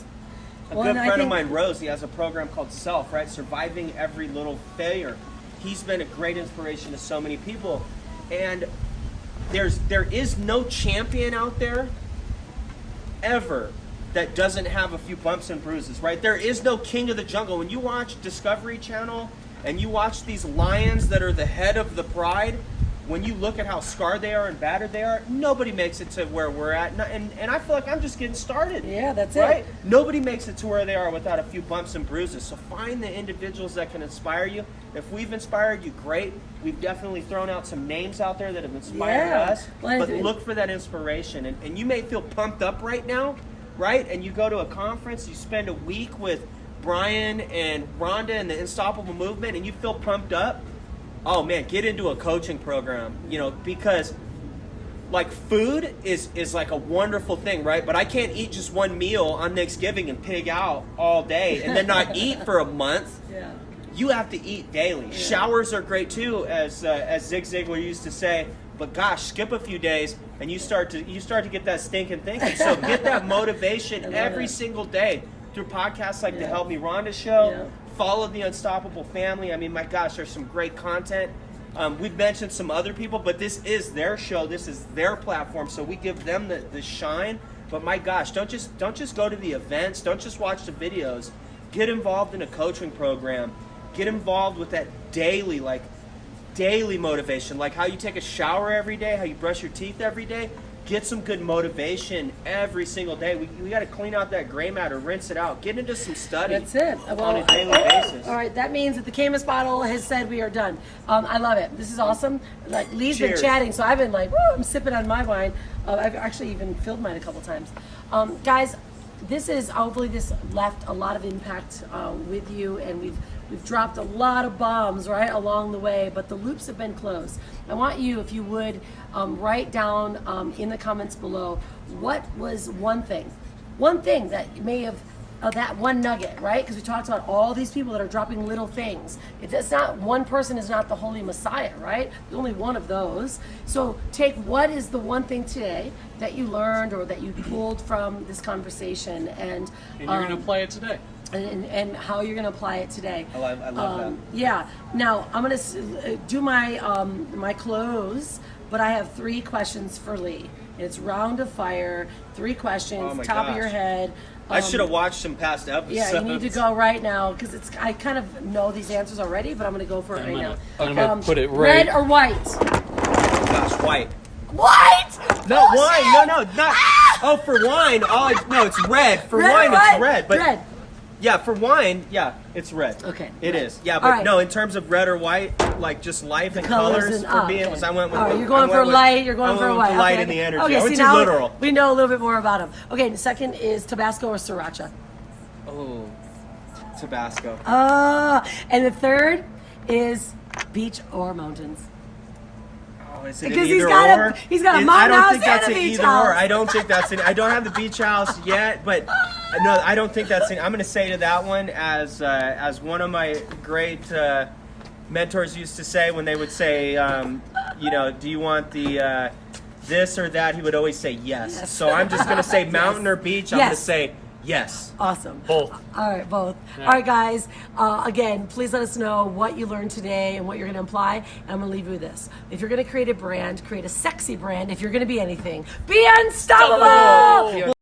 A good friend of mine, Rose, he has a program called Self, right? Surviving every little failure. He's been a great inspiration to so many people. And there is no champion out there ever that doesn't have a few bumps and bruises, right? There is no king of the jungle. When you watch Discovery Channel and you watch these lions that are the head of the pride, when you look at how scarred they are and battered they are, nobody makes it to where we're at. And I feel like I'm just getting started. Yeah, that's right? it. Nobody makes it to where they are without a few bumps and bruises. So find the individuals that can inspire you. If we've inspired you, great. We've definitely thrown out some names out there that have inspired us. But look for that inspiration. And you may feel pumped up right now, right? And you go to a conference, you spend a week with Brian and Rhonda and the Unstoppable Movement, and you feel pumped up. Oh man, get into a coaching program, because like food is like a wonderful thing, right? But I can't eat just one meal on Thanksgiving and pig out all day and then not eat for a month. Yeah. You have to eat daily. Yeah. Showers are great too, as Zig Ziglar used to say. But gosh, skip a few days and you start to get that stinking thinking. So get that motivation every single day through podcasts like the Help Me Rhonda show. Yeah. Follow the Unstoppable family. I mean, my gosh, there's some great content. We've mentioned some other people, but this is their show. This is their platform, so we give them the shine. But my gosh, don't just go to the events. Don't just watch the videos. Get involved in a coaching program. Get involved with that daily motivation, like how you take a shower every day, how you brush your teeth every day. Get some good motivation every single day. We got to clean out that gray matter, rinse it out, get into some study. That's it. On a daily basis. All right, that means that the Camus bottle has said we are done. I love it. This is awesome. Like Lee's been chatting, so I've been like, woo, I'm sipping on my wine. I've actually even filled mine a couple times. Guys, hopefully this left a lot of impact with you, and we've dropped a lot of bombs right along the way, but the loops have been closed. I want you, if you would, write down in the comments below, what was one thing that may have, that one nugget, right? Because we talked about all these people that are dropping little things. It's not, one person is not the Holy Messiah, right? There's only one of those. So take what is the one thing today that you learned or that you pulled from this conversation, and you're going to apply it today. And how you're going to apply it today. I love that. Yeah. Now, I'm going to do my close, but I have 3 questions for Lee. It's round of fire, 3 questions, top of your head. I should have watched some past episodes. Yeah, you need to go right now, because I kind of know these answers already, but I'm going to go for it right now. I'm going to put it right. Red or white? Oh gosh, white. White? No, wine. No, not. Ah! Oh, for wine. Oh, no, it's red. For wine, it's red. But red. Yeah, for wine, yeah, it's red. Okay. It red. is. Yeah, All but right. no, in terms of red or white, like just life and Colors colors and- for being, okay. was I went with. All right, the- you're going I for went with- light. You're going I for went white. with the light okay, and the okay. energy. Okay, I went see, too now literal. we know a little bit more about them. Okay, the second is Tabasco or Sriracha. Oh, Tabasco. And the third is beach or mountains. Oh, is it an Because either he's got a or? mountain I don't house think that's and an a beach either house. or. I don't think that's an. I don't have the beach house yet, but no, I don't think that's an. I'm going to say to that one as one of my great mentors used to say when they would say, you know, do you want the this or that? He would always say yes. Yes. So I'm just going to say mountain or beach. I'm going to Yes. say yes. Awesome. Both. All right, both. Yeah. All right, guys. Again, please let us know what you learned today and what you're going to apply. And I'm going to leave you with this. If you're going to create a brand, create a sexy brand. If you're going to be anything, be unstoppable.